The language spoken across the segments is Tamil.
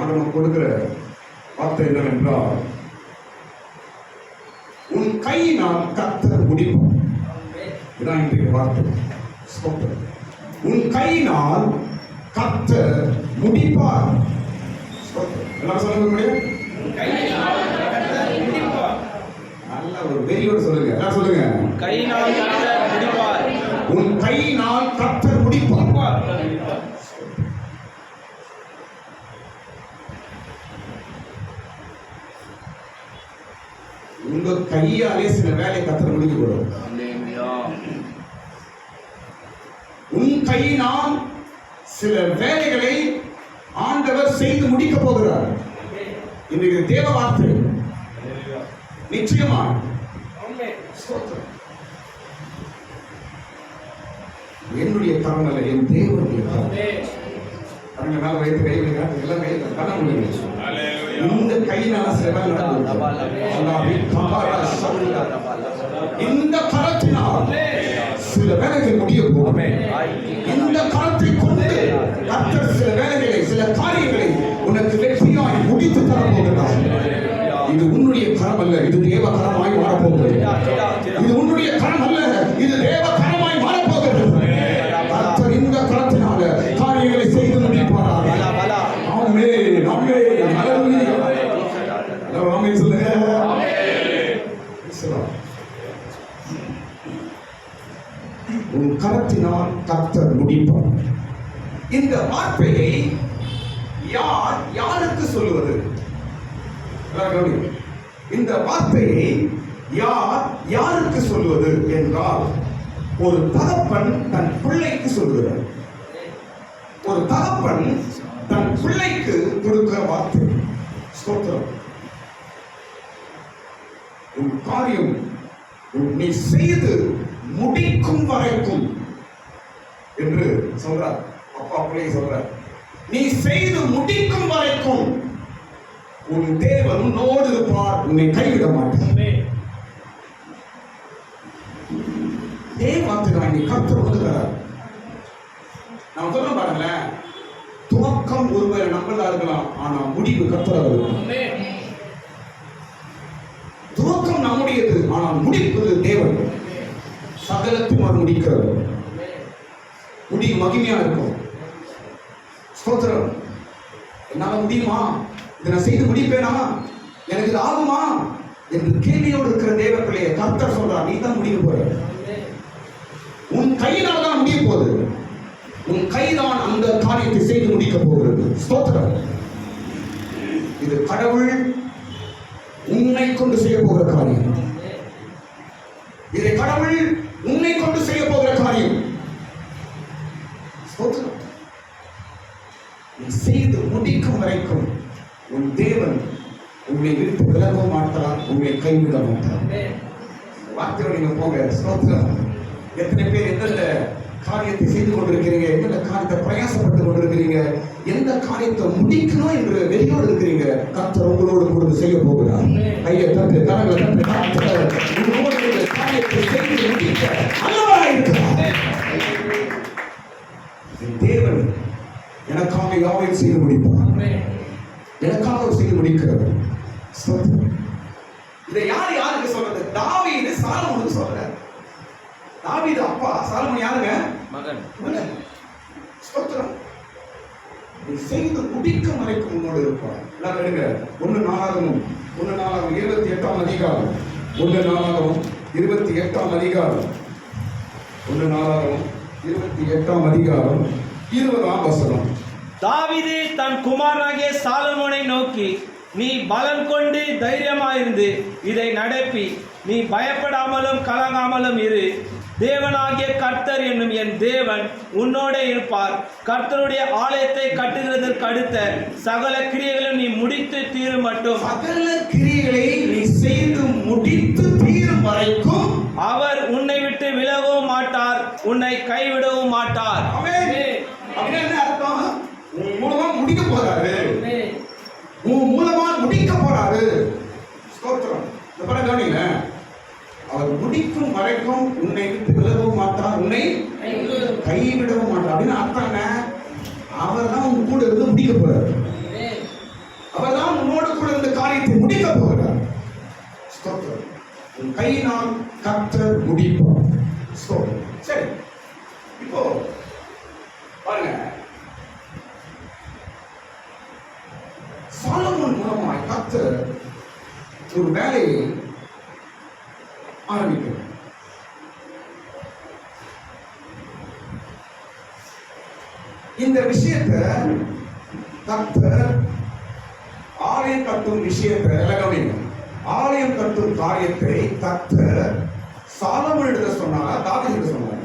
ஆண்டவன் கொடுக்கிற வார்த்தை என்னவென்றால், உன் கையினால் கர்த்தர் முடிப்பார். இதான் இன்றைய வார்த்தை. உன் கையினால் கர்த்தர் முடிப்பார். எல்லாம் சொல்ல முடியும். நல்ல ஒரு வெறியோடு சொல்லுங்க. எல்லாம் சொல்லுங்க. கையினால் கர்த்தர் முடிப்பார். உன் கையினால் கர்த்தர் முடிப்பார். உங்க கையாலே சில வேலை கர்த்தர் முடிக்க போறோம். உன் கையினால் சில வேலைகளை ஆண்டவர் செய்து முடிக்க போகிறார். இன்றைக்கு தேவ வார்த்தை நிச்சயமா என்னுடைய கரம் அல்ல, என் தேவனுடைய கரம். மேல வைத்து கைகளை காட்டு, எல்லாம் கையில் கண்ண முடியும். இந்த கையினால சில வேலை இந்த கரத்தினால் சில வேலைகள் முடிய போகும். இந்த கரத்தை கொண்டு கர்த்தர் சில வேலைகளை, சில காரியங்களை உனக்கு வெற்றியாய் முடித்து தரப்போகிறார். இது உன்னுடைய கரம் அல்ல, இது தேவ கரமாய் மாறப்போகிறது. இது உன்னுடைய கரம் அல்ல, இது தேவ கரமாய் மாறப்போகிறது. கர்த்தர் இந்த கரத்தினால காரியங்களை செய்து முடிப்பார். ஆமென், ஆமென், ஹல்லேலூயா. ஆமென் சொல்லுங்க. உன் கரத்தினால் கர்த்தர் முடிப்பார். இந்த வார்த்தையை யாருக்கு சொல்லுவது? இந்த வார்த்தையை யாருக்கு சொல்லுவது என்றால், ஒரு தகப்பன் தன் பிள்ளைக்கு சொல்லுகிறார். ஒரு தகப்பன் தன் பிள்ளைக்கு கொடுக்கிற வார்த்தை. ஸ்தோத்திரம். உன் காரியம் நீ செய்து முடிக்கும் வரைக்கும் என்று சொல்றார். அப்பா பிள்ளை சொல்றார், நீ செய்து முடிக்கும் வரைக்கும் உன் தேவன் உன்னோடு இருப்பார், உன்னை கைவிட மாட்டார். தேவன் நீ கர்த்தர் வந்துகிறார். நான் சொல்ல பாருங்களேன், துவக்கம் ஒருவேளை நம்மளா இருக்கலாம், ஆனா முடிவு கர்த்தரா இருக்கும். துவக்கம் நம்முடையது, ஆனால் முடிப்பது தேவன். சகலத்தையும் அவர் முடிக்கிறார். முடிவு மகிமையா இருக்கும். ஸ்தோத்திரம். என்னால முடியுமா? இதை நான் செய்து முடிப்பேனா? எனக்கு இது ஆகுமா என்று கேள்வியோடு இருக்கிற தேவ பிள்ளையை கர்த்தர் சொல்றார், நீ தான் முடிக்க போற. உன் கையினால் தான் முடிய போகுது. உன் கைதான் அந்த காரியத்தை செய்து முடிக்க போகிறது. ஸ்தோத்திரம். இது கடவுள் உன்னை கொண்டு செய்ய போகிற காரியம். இதை கடவுள் உன்னை கொண்டு செய்ய போகிற காரியம். நீ செய்து முடிக்கும் வரைக்கும் உன் தேவன் உன்னை விட்டு விலக மாட்டார், உன்னை கைவிட மாட்டார். வார்த்தையோட நீங்க போங்க. ஸ்தோத்திரம். எத்தனை பேர் எந்தெந்த காரியத்தை செய்து கொண்டிருக்கிறீங்க, எந்த காரியத்தை பிரயாசப்பட்டு கொண்டிருக்கிறீங்க, எந்த காரியத்தை முடிக்கணும் என்று வெளியோடு இருக்கிறீங்க. கர்த்தர் உங்களோடு கூட செய்ய போகிறார். கையை தட்டு, கரங்களை தட்டு, காரியத்தை செய்து முடிக்க அல்லவா இருக்கிறார். தேவன் எனக்காக யாவையும் செய்து முடிப்பார். எனக்காக செய்து முடிக்கிறார். இதை யாருக்கு சொல்றது? தாவீது சாலமோனுக்கு சொல்றார். தாவீது அப்பா, சாலமோன் யாருங்க? மகன். ஸ்தோத்திரம். நீ செய்து முடிக்கும் வரைக்கும் உன்னோடு இருப்பார். எல்லாம் எடுங்க. 1 நாளாகவும் 28ஆம் அதிகாரம் 1 நாளாகவும் 28ஆம் அதிகாரம் 1 நாளாகவும் 28ஆம் அதிகாரம் 20ஆம் வசனம். தாவீது தன் குமாரனாகிய சாலமோனை நோக்கி, நீ பலன் கொண்டு தைரியமாயிருந்து இதை நடப்பி, நீ பயப்படாமலும் கலங்காமலும் இரு. தேவனாகிய கர்த்தர் என்னும் என் தேவன் உன்னோட இருப்பார். கர்த்தருடைய ஆலயத்தை கட்டுகிறதற்கு அடுத்த சகல கிரியைகளும் நீ முடித்து தீரும் மட்டும், சகல கிரியைகளை நீ செய்து முடித்து தீரும் வரைக்கும் அவர் உன்னை விட்டு விலகவும் மாட்டார், உன்னை கைவிடவும் மாட்டார். என்ன அர்த்தம்? உன் மூலமா முடிக்க போறாரு. உன் மூலமா முடிக்க போறாரு. ஸ்தோத்திரம். இந்த படம் கவனிங்க. அவர் முடிக்கும் வரைக்கும் உன்னை விட்டு விலகவும் மாட்டார், உன்னை கைவிடவும் மாட்டார். அப்படின்னு அர்த்தம் என்ன? அவர் தான் உங்க கூட இருந்து முடிக்க போறாரு. கையினால் கர்த்தர் முடிப்பார். சரி, இப்போ பாருங்க, சாலமோன் மூலமாய் கர்த்தர் ஒரு வேலையை ஆரம்பிக்கிறார். இந்த விஷயத்தை கர்த்தர் ஆலயம் கட்டும் விஷயத்தை ஆலயம் கட்டும் காரியத்தை கர்த்தர் சாலமோனிடம் சொன்னாரா, தாவீதுகிட்ட சொன்னாரா?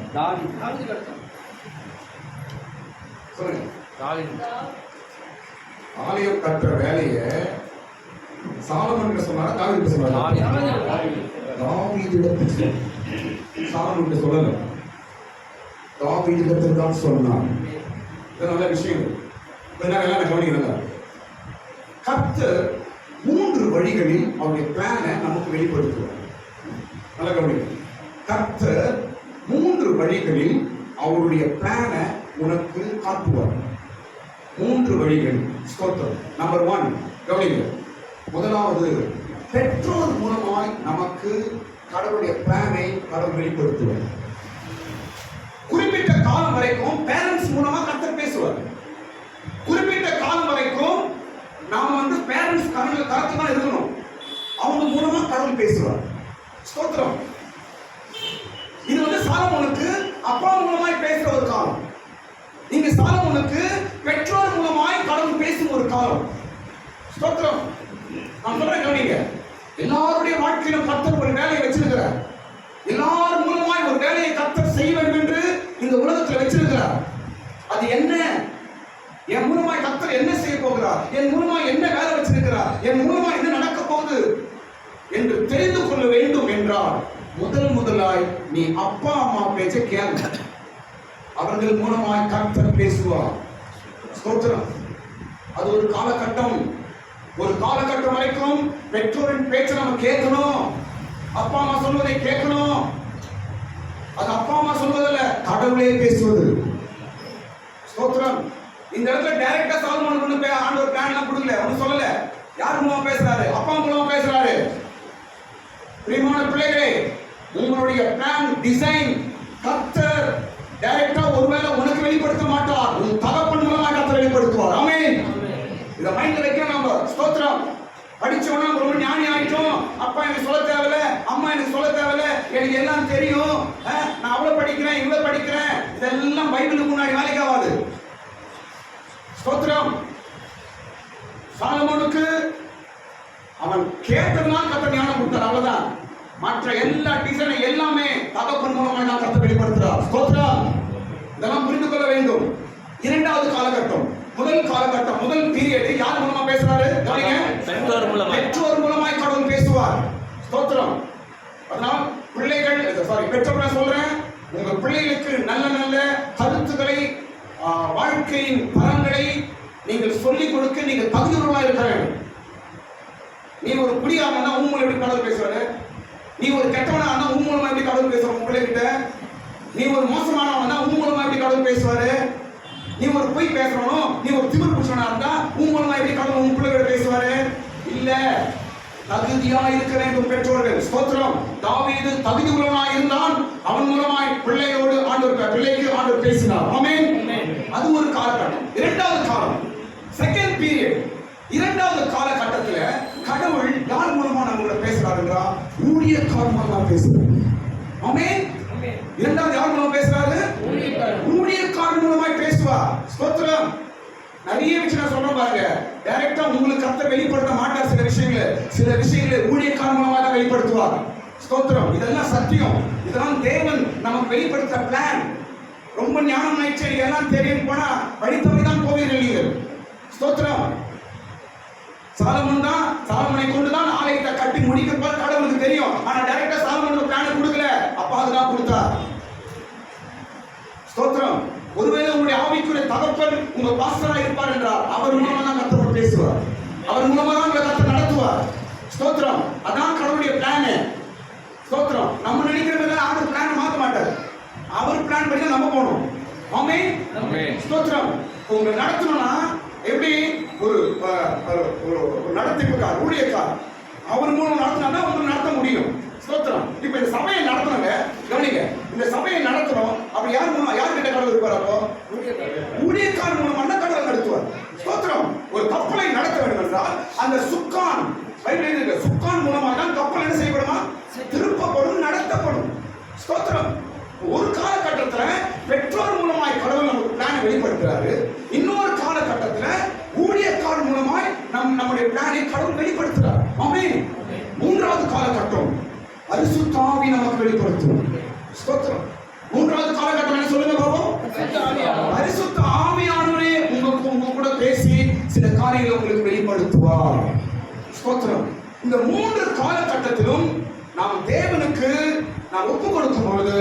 சொல்லுங்க. ஆலயம் கட்டுற வேலையை சாலமோனிட்ட சொன்னாரா, தாவீதுகிட்ட சொன்னாரா? தாவீதிடத்தில். சாலமோனிட்ட சொல்லல, தாவீதிடத்தில் தான் சொன்னார். இது நல்ல விஷயம். எல்லாம் கவனிக்கிறாங்க. கர்த்தர் 3 வழிகளில் அவருடைய பிளானை நமக்கு வெளிப்படுத்துவார். நல்ல கவனிக்க. கர்த்தர் 3 வழிகளில் அவருடைய பிளானை உனக்கு காட்டுவார். 3 வழிகள். ஸ்தோத்திரம். நம்பர் 1 கவனிங்க. முதலாவது, பெற்றோர் மூலமாய் நமக்கு கடவுளுடைய பிளானை கடவுள் வெளிப்படுத்துவார். குறிப்பிட்ட காலம் வரைக்கும் பேரண்ட்ஸ் மூலமா கர்த்தர் பேசுவார். குறிப்பிட்ட காலம் வரைக்கும் நாம பேரண்ட்ஸ் கருத்து தான் இருக்கணும். அவங்க மூலமா கடவுள் பேசுவார். ஸ்தோத்திரம். இது சாலமோனுக்கு அப்பா மூலமாய் பேசுற ஒரு காலம். நீங்க சாலமோனுக்கு பெற்றோர் மூலமாய் கடவுள் பேசும் ஒரு காலம். ஸ்தோத்திரம். நான் சொல்றேன் கவனிங்க. எல்லாருடைய வாழ்க்கையிலும் கர்த்தர் ஒரு வேலையை வச்சிருக்கிறார். எல்லாரும் மூலமாய் ஒரு வேலையை கர்த்தர் செய்ய வேண்டும் என்று இந்த உலகத்தில் வச்சிருக்கிறார். அது என்ன? என் மூலமாய் கர்த்தர் என்ன செய்ய போகிறார், என் மூலமாய் என்ன வேலை வச்சிருக்கிறார், என் மூலமாய் என்ன நடக்க போகுது என்று தெரிந்து கொள்ள வேண்டும் என்றால் முதலாய் நீ அப்பா அம்மா பேச்சை கேளு. அவர்கள் மூலமாய் கர்த்தர் பேசுவார். ஸ்தோத்திரம். அது ஒரு காலகட்டம். ஒரு காலகட்டம் வரைக்கும் பெற்றோரின் பேச்சை நம்ம கேட்கணும். அப்பா அம்மா சொல்வதை கேட்கணும். அது அப்பா அம்மா சொல்வதில்ல, கடவுளே பேசுவது. ஸ்தோத்திரம். இந்த இடத்துல டைரக்டா சாலமோன் ஆண்டவர் பிளான் எல்லாம் கொடுக்கல, ஒன்னும் சொல்லல. யார் மூலமா பேசுறாரு? அப்பா மூலமா பேசுறாரு. பிரியமான பிள்ளைகளே, உங்களுடைய பிளான் டிசைன் கர்த்தர் டைரக்டா ஒருவேளை உனக்கு வெளிப்படுத்த மாட்டார், உன் தகப்பன் மூலமா கர்த்தர் வெளிப்படுத்துவார். ஆமென். இத மைண்ட்ல வைக்கணும் நம்ம. ஸ்தோத்திரம். படிச்சவனா ரொம்ப ஞானி ஆயிட்டோம், அப்பா எனக்கு சொல்ல தேவையில்ல, அம்மா எனக்கு சொல்ல தேவையில்ல, எனக்கு எல்லாம் தெரியும், நான் அவ்வளவு படிக்கிறேன் இவ்வளவு படிக்கிறேன், இதெல்லாம் பைபிளுக்கு முன்னாடி வேலைக்கு ஆகாது. ஸ்தோத்திரம். சாலமோனுக்கு அவன் கேட்டதுனால கர்த்தர் ஞானம் கொடுத்தார், அவ்வளவுதான். மற்ற எல்லா டிசைனை எல்லாமே தகப்பன் மூலமாக நான் கர்த்தர் வெளிப்படுத்துறார். ஸ்தோத்திரம். இதெல்லாம் புரிந்து கொள்ள வேண்டும். இரண்டாவது காலகட்டம், முதல் காலகட்டம், முதல் பீரியட் யார் மூலமா பேசுறாரு? பெற்றோர் மூலமாய் கடவுள் பேசுவார். ஸ்தோத்திரம். அதனால் பிள்ளைகள், பெற்றோர் நான் சொல்றேன், உங்க பிள்ளைகளுக்கு நல்ல நல்ல கருத்துக்களை, வாழ்க்கையின் பலன்களை நீங்கள் சொல்லிக் கொடுக்க நீங்கள் தகுதியுள்ளவர்களாக இருக்க வேண்டும். நீ ஒரு குடிகாரனா உன் மூலம் எப்படி கடவுள் பேசுவாரு? நீ ஒரு கெட்டவனா இருந்தா உன் மூலமா எப்படி கடவுள் பேசுவார் உன் பிள்ளைகிட்ட? நீ ஒரு மோசமானவனா உன் மூலமா எப்படி கடவுள் பேசுவாரு? நீ ஒரு பொய் பேசுறவனோ, நீ ஒரு திமிர் புருஷனா இருந்தா உன் மூலமா எப்படி கடவுள் உன் பிள்ளைகிட்ட பேசுவாரு? இல்ல, தகுதியா இருக்க வேண்டும் பெற்றோர்கள். ஸ்தோத்திரம். தாவீது தகுதி உள்ளவனாய் இருந்தான், அவன் மூலமாய் பிள்ளையோடு பிள்ளைக்கு ஆண்டவர் பேசினார். ஆமென். அது ஒரு காலகட்டம். இரண்டாவது காலம், செகண்ட் பீரியட். இரண்டாவது காலகட்டத்தில் கடவுள் யார் மூலமா நம்மளோட பேசுறாருன்றா? ஊழியக்காரர் மூலமா பேசுறாரு. ஆமென். இரண்டாவது யார் மூலமா பேசுறாரு? ஊழியக்காரர் மூலமாய் பேசுவார். ஸ்தோத்திரம். நிறைய விஷயம் நான் சொல்றேன் பாருங்க. டைரக்டா உங்களுக்கு கர்த்தர் வெளிப்படுத்த மாட்டார். சில விஷயங்களை ஊழியக்காரர் மூலமா தான் வெளிப்படுத்துவார். ஸ்தோத்திரம். இதெல்லாம் சத்தியம். இதெல்லாம் தேவன் நமக்கு வெளிப்படுத்த பிளான். ரொம்ப ஞானம் ஆயிடுச்சு, எல்லாம் தெரியும் போனா படித்தவரை தான் போவீர்கள் நீங்கள். ஸ்தோத்திரம். சாலமோனை கொண்டுதான் ஆலயத்தை கட்டி முடிக்க கடவுளுக்கு தெரியும். ஆனா டைரக்டா சாலமோனுக்கு பிளான் கொடுக்கல, அப்பா அதுதான் கொடுத்தார். ஸ்தோத்திரம். ஒருவேளை உங்களுடைய ஆவிக்குரிய தகப்பன் உங்க பாஸ்டரா இருப்பார் என்றால் அவர் மூலமா தான் கர்த்தர் பேசுவார், அவர் மூலமா தான் உங்களை கர்த்தர் நடத்துவார். ஸ்தோத்திரம். அதான் கடவுளுடைய பிளான். ஸ்தோத்திரம். நம்ம நினைக்கிறத அவர் பிளான் மாத்த மாட்டார், அவர் பிளான் பண்ணி நம்ம போகணும். ஆமென். ஸ்தோத்திரம். உங்களை நடத்தணும்னா எப்படி? ஒரு நடத்திப்புக்கார், ஊழியக்கார் அவர் மூலம் நடத்தினா உங்களுக்கு நடத்த முடியும். ஸ்தோத்திரம். இப்ப இந்த சபையை நடத்தணுங்க, கவனிங்க, இந்த சபையை நடத்தணும். அப்ப யார் மூலமா, யார்கிட்ட கடவுள் இருப்பார்? அப்போ ஊழியக்காரர் மூலமா தான் கடவுள் நடத்துவார். ஸ்தோத்திரம். ஒரு கப்பலை நடத்த வேண்டும் என்றால் அந்த சுக்கான், பைபிளில் இருக்கு, சுக்கான் மூலமா தான் கப்பல் என்ன செய்யப்படுமா? திருப்பப்படும், நடத்தப்படும். ஸ்தோத்திரம். ஒரு காலகட்டத்துல பெற்றோர் மூலமாய் கடவுள் நமக்கு பிளானை வெளிப்படுத்துறாரு. இன்னொரு காலகட்டத்துல ஊழியக்காரர் மூலமாய் நம்முடைய பிளானை கடவுள் வெளிப்படுத்துறார். ஆமென். மூன்றாவது காலகட்டம் பரிசுத்த ஆவி நமக்கு வெளிப்படுத்தும். ஸ்தோத்திரம். மூன்றாவது காலகட்டம் என்ன சொல்லுங்க பாப்போம்? பரிசுத்த ஆவியானவரே உங்க கூட பேசி சில காரியங்களை உங்களுக்கு வெளிப்படுத்துவார். ஸ்தோத்திரம். இந்த மூன்று காலகட்டத்திலும் நாம் தேவனுக்கு நாம் ஒப்பு கொடுக்கும் பொழுது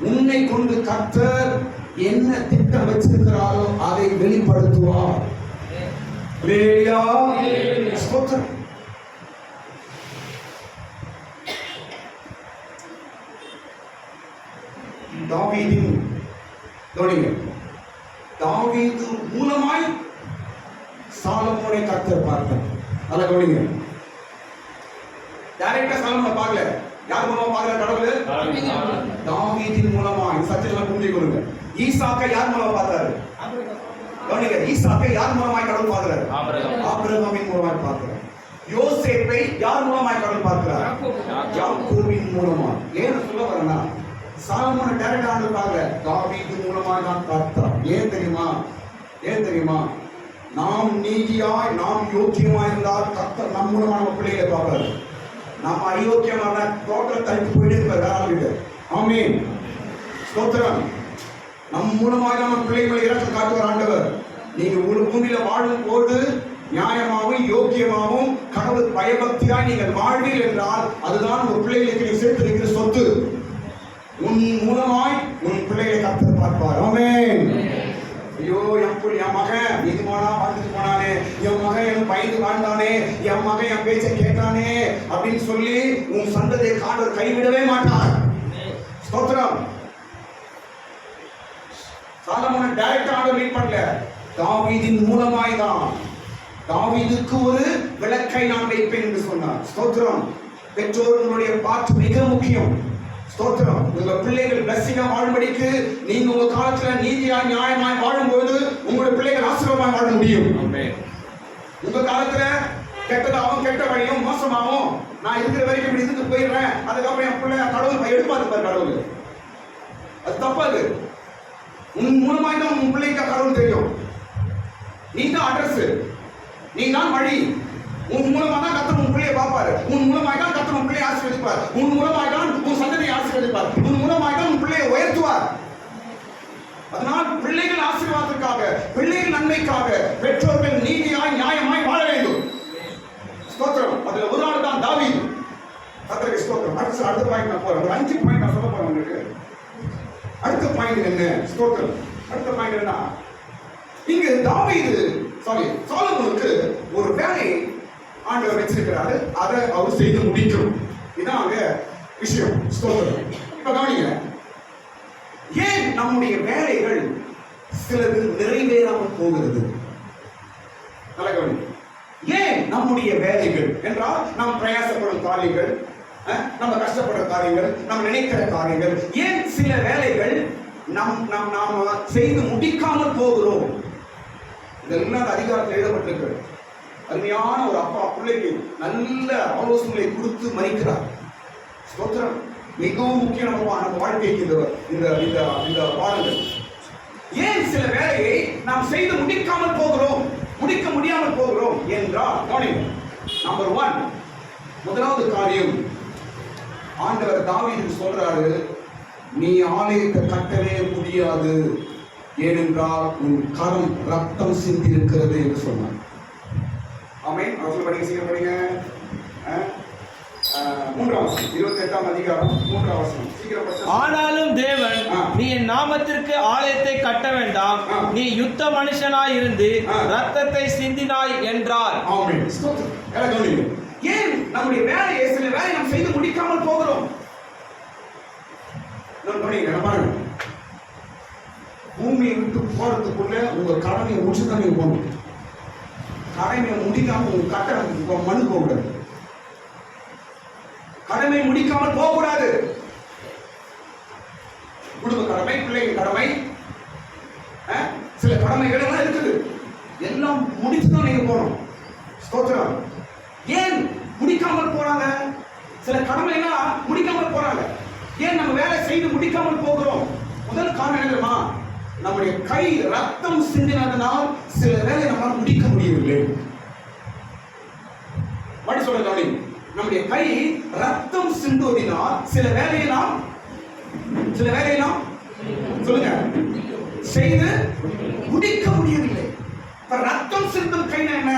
உன்னை கொண்டு கர்த்தர் என்ன திட்டம் வச்சிருக்கிறாரோ அதை வெளிப்படுத்துவார். அல்லேலூயா. ஸ்தோத்திரம். தாவீதின் கவனிங்க, தாவீது மூலமாய் சாலமோனை கர்த்தர் பார்த்தார். அத கவனிங்க. டைரக்டா சாலமோனை பார்க்கல. யார் மூலமா பார்க்கல கடவுள்? தாவீதின் மூலமா. இந்த சத்தியத்தை புரிஞ்சு கொள்ளுங்க. ஈசாக்கை யார் மூலமா பார்த்தாரு? கவனிங்க, ஈசாக்கை யார் மூலமாய் கடவுள் பார்க்கிறார்? ஆபிரகாமின் மூலமாய் பார்க்கிறார். யோசேப்பை யார் மூலமாய் கடவுள் பார்க்கிறார்? யாக்கோபின் மூலமா. ஏன் சொல்ல வரேன்னா, சாலமோனை டைரக்டா ஆண்டு பார்க்கல, தாவீது மூலமாய் தான் பார்த்தார். ஏன் தெரியுமா? ஏன் தெரியுமா? நாம் நீதியாய், நாம் யோக்கியமாய் இருந்தால் கர்த்தர் நம் மூலமா நம்ம பிள்ளைகளை பார்ப்பாரு. நாம் அயோக்கியமான டோட்டல் தனித்து போயிட்டே இருப்பார். ஆமென். ஸ்தோத்திரம். நம் மூலமாக நம்ம பிள்ளைகளை இறக்க காட்டுவார் ஆண்டவர். நீங்க பூமியில வாழும் போது நியாயமாகவும் யோக்கியமாகவும் கடவுள் பயபக்தியாய் நீங்கள் வாழ்வீர்கள் என்றால் அதுதான் உங்கள் பிள்ளைகளுக்கு நீ சேர்த்திருக்கிற சொத்து. உன் மூலமாய் உன் பிள்ளைகளை கர்த்தர் பார்ப்பார். ஆமென். ஐயோ, என் மகன் நீதிமானா வாழ்ந்துட்டு போனானே, என் மகன் என் பயந்து வாழ்ந்தானே, என் மகன் என் பேச்சை கேட்டானே அப்படின்னு சொல்லி உன் சந்ததியை காண்டவர் கைவிடவே மாட்டார். ஸ்தோத்திரம். சாலமோனை டைரக்டா ஆண்டவர் லீட் பண்ணல, தாவீதின் மூலமாய் தான். தாவீதுக்கு ஒரு விளக்கை நான் வைப்பேன் என்று சொன்னார். ஸ்தோத்திரம். பெற்றோர்களுடைய பாட்டு மிக முக்கியம். ஸ்தோத்திரம். உங்க பிள்ளைகள் பிளஸிங்கா வாழும்படிக்கு நீங்க உங்க காலத்துல நீதியா நியாயமாய் வாழும்போது உங்களுடைய பிள்ளைகள் ஆசீர்வாதமாய் வாழ முடியும். உங்க காலத்துல கெட்டதாகவும் கெட்ட வழியும் மோசமாகவும் நான் இருக்கிற வரைக்கும் இப்படி இருந்து போயிடுறேன், அதுக்கப்புறம் என் பிள்ளை கடவுள் எடுப்பாரு கடவுள். அது தப்பாது. உன் மூலமாய் தான் உன் பிள்ளைக்கு கடவுள் தெரியும். நீ தான் அட்ரஸ், நீ தான் வழி. உன் மூலமாக தான் கர்த்தர் உன் பிள்ளையை பார்ப்பாரு. உன் மூலமாக தான் கர்த்தர் உன் பிள்ளையை ஆசீர்வதிப்பார். உன் மூலமாக தான் உன் சந்ததியை ஆசீர்வதிப்பார். உன் மூலமாக தான் உன் பிள்ளையை உயர்த்துவார். அதனால் பிள்ளைகள் ஆசீர்வாதத்திற்காக, பிள்ளைகள் நன்மைக்காக பெற்றோர்கள் நீதியாய் நியாயமாய் வாழ வேண்டும். ஸ்தோத்திரம். அதுல ஒரு ஆள் தான் தாவீது. கர்த்தருக்கு ஸ்தோத்திரம். அடுத்த பாயிண்ட் நான் போறேன். ஒரு 5 பாயிண்ட் நான் சொல்ல போறேன் உங்களுக்கு. அடுத்த பாயிண்ட் என்ன? ஸ்தோத்திரம். அடுத்த பாயிண்ட் என்ன? இங்கு தாவீது சாலமோனுக்கு ஒரு வேலை ஆண்டவர் வச்சிருக்கிறாரு. அதை அவர் செய்து முடிக்கும். இதான் அங்க விஷயம். ஸ்தோத்திரம். இப்ப கவனிங்க, ஏன் நம்முடைய வேலைகள் சிலது நிறைவேறாமல் போகிறது? நல்ல கவனிங்க. ஏன் நம்முடைய வேலைகள் என்றால் நாம் பிரயாசப்படும் காரியங்கள், நம்ம கஷ்டப்படுற காரியங்கள், நம்ம நினைக்கிற காரியங்கள், ஏன் சில வேலைகள் நாம செய்து முடிக்காமல் போகிறோம்? இதெல்லாம் அதிகாரத்தில் எழுதப்பட்டிருக்கு. அருமையான ஒரு அப்பா பிள்ளைக்கு நல்ல ஆலோசனைகளை கொடுத்து மறிக்கிறார். ஸ்தோத்திரம். மிகவும் முக்கியமா நம்ம வாழ்க்கைக்கு இந்த பாடங்கள். ஏன் சில வேலையை நாம் செய்து முடிக்காமல் போகிறோம், முடிக்க முடியாமல் போகிறோம் என்றால் நம்பர் 1, முதலாவது காரியம், ஆண்டவர் தாவீதுக்கு சொல்றாரு, நீ ஆலயத்தை கட்டவே முடியாது, ஏனென்றால் உன் கரம் ரத்தம் சிந்தி இருக்கிறது என்று சொன்னார். ஆமென். அவசர படிங்க, சீக்கிரம் படிங்க. 3ஆம் வசனம், 28ஆம் அதிகாரம் 3ஆம் வசனம், சீக்கிரம் படிங்க. ஆனாலும் தேவன், நீ என் நாமத்திற்கு ஆலயத்தை கட்ட வேண்டாம், நீ யுத்த மனுஷனாய் இருந்து ரத்தத்தை சிந்தினாய் என்றார். ஆமென். ஏன் நம்முடைய வேலையை சில வேலை நாம் செய்து முடிக்காமல் போகிறோம்? பூமியை விட்டு போறதுக்குள்ள உங்க கடமையை முடிச்சுதான் நீங்க போகணும். கடமையை முடிக்காம உங்க கட்டணம் மனு போகக்கூடாது. கடமை முடிக்காமல் போகக்கூடாது. குடும்ப கடமை, பிள்ளைகள் கடமை, சில கடமைகள் எல்லாம் இருக்குது. எல்லாம் முடிச்சுதான் நீங்க போகணும். ஸ்தோத்திரம். ஏன் முடிக்காமல் போறாங்க? சில கடமை எல்லாம் முடிக்காமல் போறாங்க. ஏன் நம்ம வேலை செய்து முடிக்காமல் போகிறோம்? முதல் காரணம் என்ன தெரியுமா? நம்முடைய கை ரத்தம் சிந்தினதனால் சில வேலை நம்மால் முடிக்க முடியவில்லை. மறுபடி சொல்றேன், நம்முடைய கை ரத்தம் சிந்துவதினால் சில வேலையை நாம் சொல்லுங்க செய்து முடிக்க முடியவில்லை. இப்ப ரத்தம் சிந்தும் கைனா என்ன?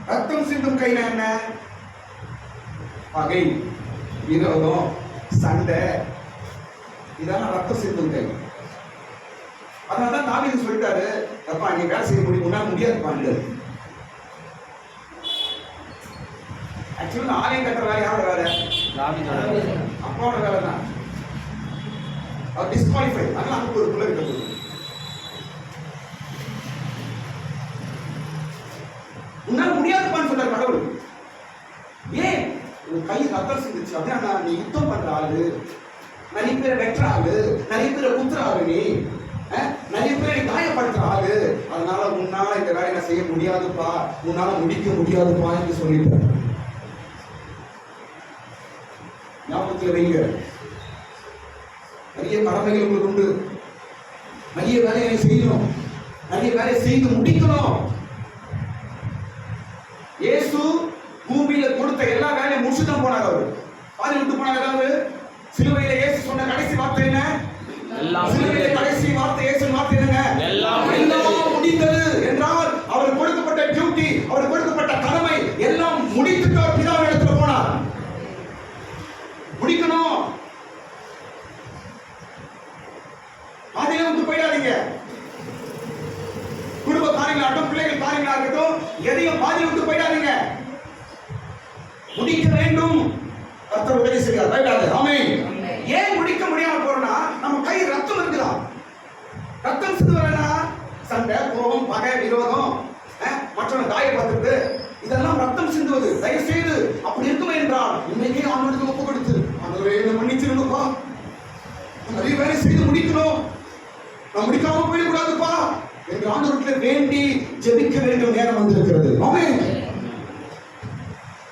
ரத்தம் சிந்தும் கைனா என்ன? பகை, விரோதம், சண்டை, இதெல்லாம் ரத்தம் சிந்தும் கை. அதனாலதான் தாவீது சொல்லிட்டாரு, அப்பா நீ வேலை செய்ய முடியாதுப்பாங்க. ஆக்சுவலி ஆலயம் கட்டுற வேலை யாரோட வேலை? அப்பாவோட வேலை தான். அவர் டிஸ்குவாலிஃபை. அதனால அங்க ஒரு பிள்ளை இருக்கிறது. உன்னால முடியாதுப்பான்னு சொல்றாரு கடவுள். ஏன்? உன் கை ரத்தம் சிந்துச்சு அப்படின்னா நீ யுத்தம் பண்ற ஆளு, நிறைய பேரை வெட்டுற ஆளு, நிறைய பேரை குத்துற ஆளு, நீ நிறைய பேரை காயப்படுத்துற ஆளு. அதனால உன்னால இந்த வேலையை செய்ய முடியாதுப்பா, உன்னால முடிக்க முடியாதுப்பா என்று சொல்லிட்டார். ஞாபகத்தில் வைங்க. நிறைய கடமைகள் உங்களுக்கு உண்டு. நிறைய வேலையை செய்யணும், நிறைய வேலையை செய்து முடிக்கணும். இயேசு பூமியில கொடுத்த எல்லா வேலையும் முடிச்சுதான் போனார். அவர் பாதி விட்டு போனார். ஏதாவது சிலுவையில இயேசு சொன்ன கடைசி வார்த்தை என்ன? சிலுவையில கடைசி வார்த்தை இயேசு வார்த்தை என்னங்க? எல்லாம் முடிந்தது என்றால் அவர் கொடுக்கப்பட்ட டியூட்டி, அவர் கொடுக்கப்பட்ட கடமை எல்லாம் முடித்துட்டு அவர் பிதாவின் இடத்துல போனார். முடிக்கணும். பாதியில வந்து போயிடாதீங்க. குடும்ப காரியங்களாகட்டும், பிள்ளைகள் காரியங்களாகட்டும், எதையும் பாதியில விட்டு போயிடாதீங்க. முடிக்க வேண்டும். கர்த்தர் உதவி செய்வார். பயப்படாது. ஆமென். ஏன் முடிக்க முடியாம போறோம்னா நம்ம கை ரத்தம் இருக்குதா? ரத்தம் சிந்துவனா சண்டை, கோபம், பகை, விரோதம், மற்றவங்க காயப்படுறது, இதெல்லாம் ரத்தம் சிந்துவது. தயவு செய்து அப்படி இருக்குமே என்றால் இன்னைக்கே ஆண்டவருக்கு ஒப்பு கொடுத்து ஆண்டவரே என்னை மன்னிச்சிருங்கப்பா, நிறைய வேலை செய்து முடிக்கணும், நான் முடிக்காம போயிடக்கூடாதுப்பா என்று ஆண்டவருக்கு வேண்டி ஜெபிக்க வேண்டிய நேரம் வந்திருக்கிறது. ஆமென்.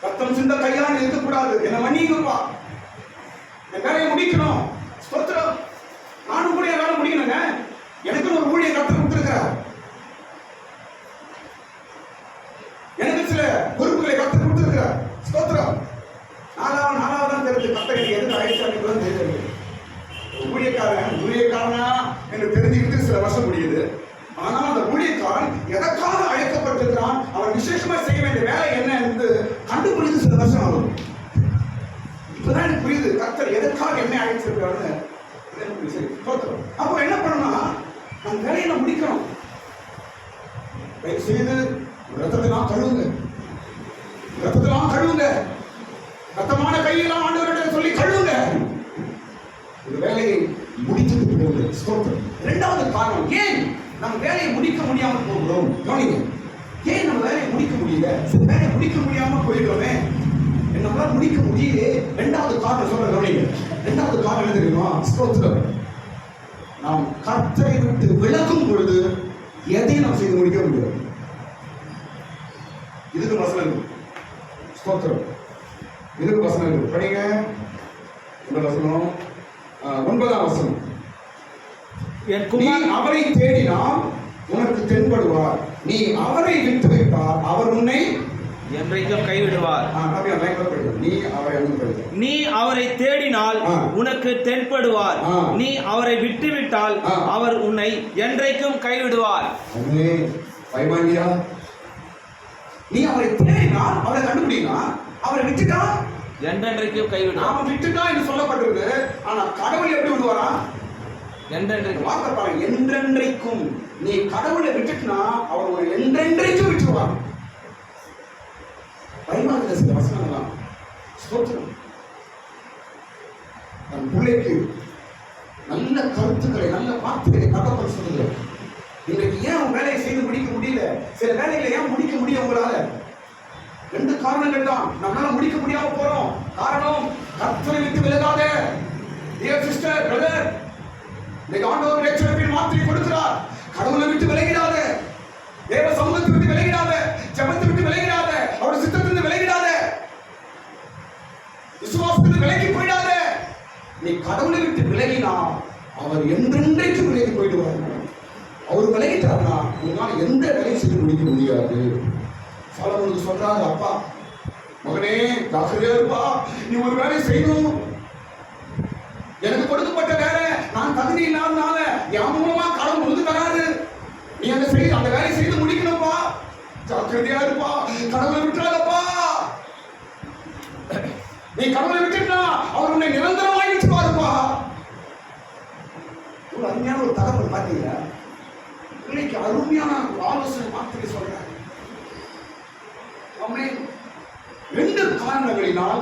ரத்தம் சிந்த கையால் இருக்கக்கூடாது. என்ன மன்னிங்கப்பா, என் வேலையை முடிக்கணும். ஸ்தோத்திரம். நானும் கூட என் வேலை முடிக்கணுங்க. எனக்கு ஒரு ஊழிய கர்த்தர் கொடுத்திருக்கிறார். எனக்கு சில பொறுப்புகளை கர்த்தர் கொடுத்திருக்கிறார். ஸ்தோத்திரம். நாலாவதான் தெரிஞ்சு கர்த்தர் எனக்கு எதுக்கு அழைச்சாலும் தெரியல. ஊழியக்காரனா என்று தெரிஞ்சுக்கிட்டு சில வருஷம் முடியுது. ஆனால் அந்த ஊழியக்காரன் எதற்காக அழைக்கப்பட்டிருக்கிறான், அவன் விசேஷமா செய்ய வேண்டிய வேலை என்ன என்று கண்டுபிடித்து சில வருஷம் ஆகும். இப்பதான் எனக்கு புரியுது கர்த்தர் எதற்காக என்ன அழைச்சிருக்காருன்னு. அப்போ என்ன பண்ணணும்னா அந்த வேலையை நான் முடிக்கணும். செய்து ரத்தத்தெல்லாம் கழுவுங்க, ரத்தத்தெல்லாம் கழுவுங்க, ரத்தமான கையெல்லாம் ஆண்டவர்கிட்ட சொல்லி கழுவுங்க. இந்த வேலையை முடித்துட்டு போகுது. இரண்டாவது காரணம் ஏன் நம்ம வேலையை முடிக்க முடியாமல் போகிறோம். கவனிங்க, ஏன் நம்ம வேலையை முடிக்க முடியல? சில வேலையை முடிக்க முடியாம போயிடுறோமே, நம்மளால முடிக்க முடியல. இரண்டாவது காரணம் சொல்ற கவனிங்க. இரண்டாவது காரணம் என்ன தெரியுமா? ஸ்தோத்திரம். நாம் கர்த்தரை விட்டு விலகும் பொழுது எதையும் நாம் செய்து முடிக்க முடியாது. இதுக்கு வசனங்கள். ஸ்தோத்திரம். இதுக்கு வசனங்கள் படிங்க. இந்த வசனம் 9ஆம் வசனம். என் குமார் அவரை தேடினால் உனக்கு தென்படுவார், நீ அவரை விட்டு விட்டால் அவர் உன்னை என்றைக்கும் கைவிடுவார். நீ அவரை தேடினால் உனக்கு தென்படுவார், நீ அவரை விட்டுவிட்டால் அவர் உன்னை என்றைக்கும் கைவிடுவார். நீ அவரை தேடினால் அவரை கண்டுபிடினா, அவரை விட்டுட்டா என்றென்றைக்கும் கைவிடுவார். அவன் விட்டுட்டா என்று சொல்லப்பட்டிருக்கு. ஆனா கடவுள் எப்படி விடுவாரா? என்றென்றைக்கும். வார்த்தை பாருங்க, என்றென்றைக்கும். நீ கடவுளை விட்டுட்டுனா அவர் உன்னை என்றென்றைக்கும் விட்டுருவார். பயமாகுது சில வசனங்கள்லாம். ஸ்தோத்திரம். தன் பிள்ளைக்கு நல்ல கருத்துக்களை, நல்ல வார்த்தைகளை கடவுள் சொல்லுங்க. இன்றைக்கு ஏன் உன் வேலையை செய்து முடிக்க முடியல? சில வேலைகளை ஏன் முடிக்க முடியும் உங்களால? 2 காரணங்கள் தான் நம்மளால முடிக்க முடியாம போறோம். காரணம், கர்த்தரை விட்டு விலகாத. Dear sister, brother, இன்னைக்கு ஆண்டவர் எச்சரிப்பின் மாத்திரை கொடுக்கிறார். கடவுளை விட்டு விலகிடாத, தேவ சமூகத்தை விட்டு விலகிடாத, ஜெபத்தை விட்டு விலகிடாத, அவருடைய சித்தத்திலிருந்து விலகிடாத, விசுவாசத்திலிருந்து விலகி போயிடாத. நீ கடவுளை விட்டு விலகினா அவர் என்றென்றைக்கு விலகி போயிடுவார். அவர் விலகிட்டார்னா உங்களால் எந்த வேலையும் செய்து முடிக்க முடியாது. சாலமோனுக்கு சொல்றாரு, அப்பா மகனே ஜாக்கிரதையா இருப்பா, நீ ஒரு வேலை செய்யணும். எனக்கு கொடுக்கப்பட்ட வேலை நான் தகுதி இல்லாதனால என் மூலமா கடவுள் முழுது தராரு. நீ அந்த வேலை செய்து முடிக்கணும்ப்பா. ஜாக்கிரதையா இருப்பா, கடவுளை விட்டுறாதப்பா. நீ கடவுளை விட்டுட்டா அவர் உன்னை நிரந்தரமாய் விட்டுருவாருப்பா. ஒரு அருமையான ஒரு தகவல் பார்த்தீங்களா? இன்னைக்கு அருமையான ஒரு ஆலோசனை மாத்திரை சொல்றாரு. 2 காரணங்களினால்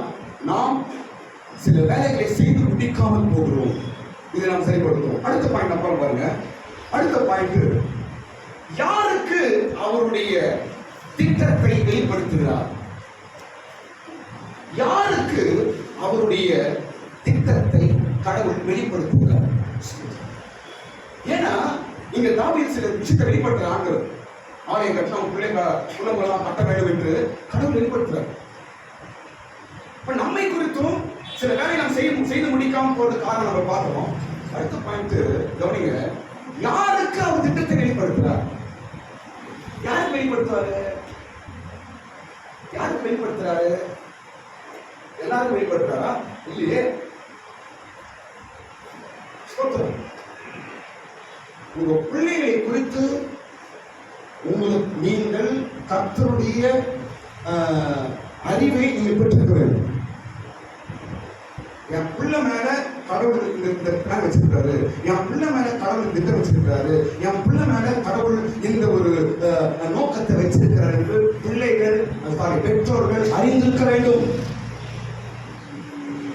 நாம் சில வேலைகளை செய்து முடிக்காமல் போகிறோம். இதை நாம் சரிப்படுத்துவோம். அடுத்த பாயிண்ட் அப்புறம் பாருங்க. அடுத்த பாயிண்ட், யாருக்கு அவருடைய திட்டத்தை வெளிப்படுத்துகிறார்? யாருக்கு அவருடைய திட்டத்தை கடவுள் வெளிப்படுத்துகிறார்? ஏன்னா இங்க தாவீது சில விஷயத்தை வெளிப்படுத்துற ஆண்டு ஆலயம் கட்டணும், பிள்ளைங்களெல்லாம் கட்ட வேண்டும் என்று கடவுள் வெளிப்படுத்துறார். இப்ப நம்மை குறித்தும் சில வேலை நாம் செய்து முடிக்காம போறது காரணம் நம்ம பார்க்கிறோம். அடுத்த பாயிண்ட் கவனிங்க, யாருக்கு அவர் திட்டத்தை வெளிப்படுத்துறார்? யாருக்கு வெளிப்படுத்துவாரு? யாருக்கு வெளிப்படுத்துறாரு? எல்லாரும் வெளிப்படுத்துறாரா? இல்லையே. உங்க பிள்ளைகளை குறித்து உங்களுக்கு நீங்கள் கர்த்தருடைய அறிவை நீங்கள் பெற்றிருக்க வேண்டும். என் பிள்ளை மேல கடவுள் இந்த பிளான் வச்சிருக்காரு, என் பிள்ளை மேல கடவுள் திட்டம் வச்சிருக்காரு, என் பிள்ளை மேல கடவுள் இந்த ஒரு நோக்கத்தை வச்சிருக்கிறார் என்று பிள்ளைகள் பெற்றோர்கள் அறிந்திருக்க வேண்டும்.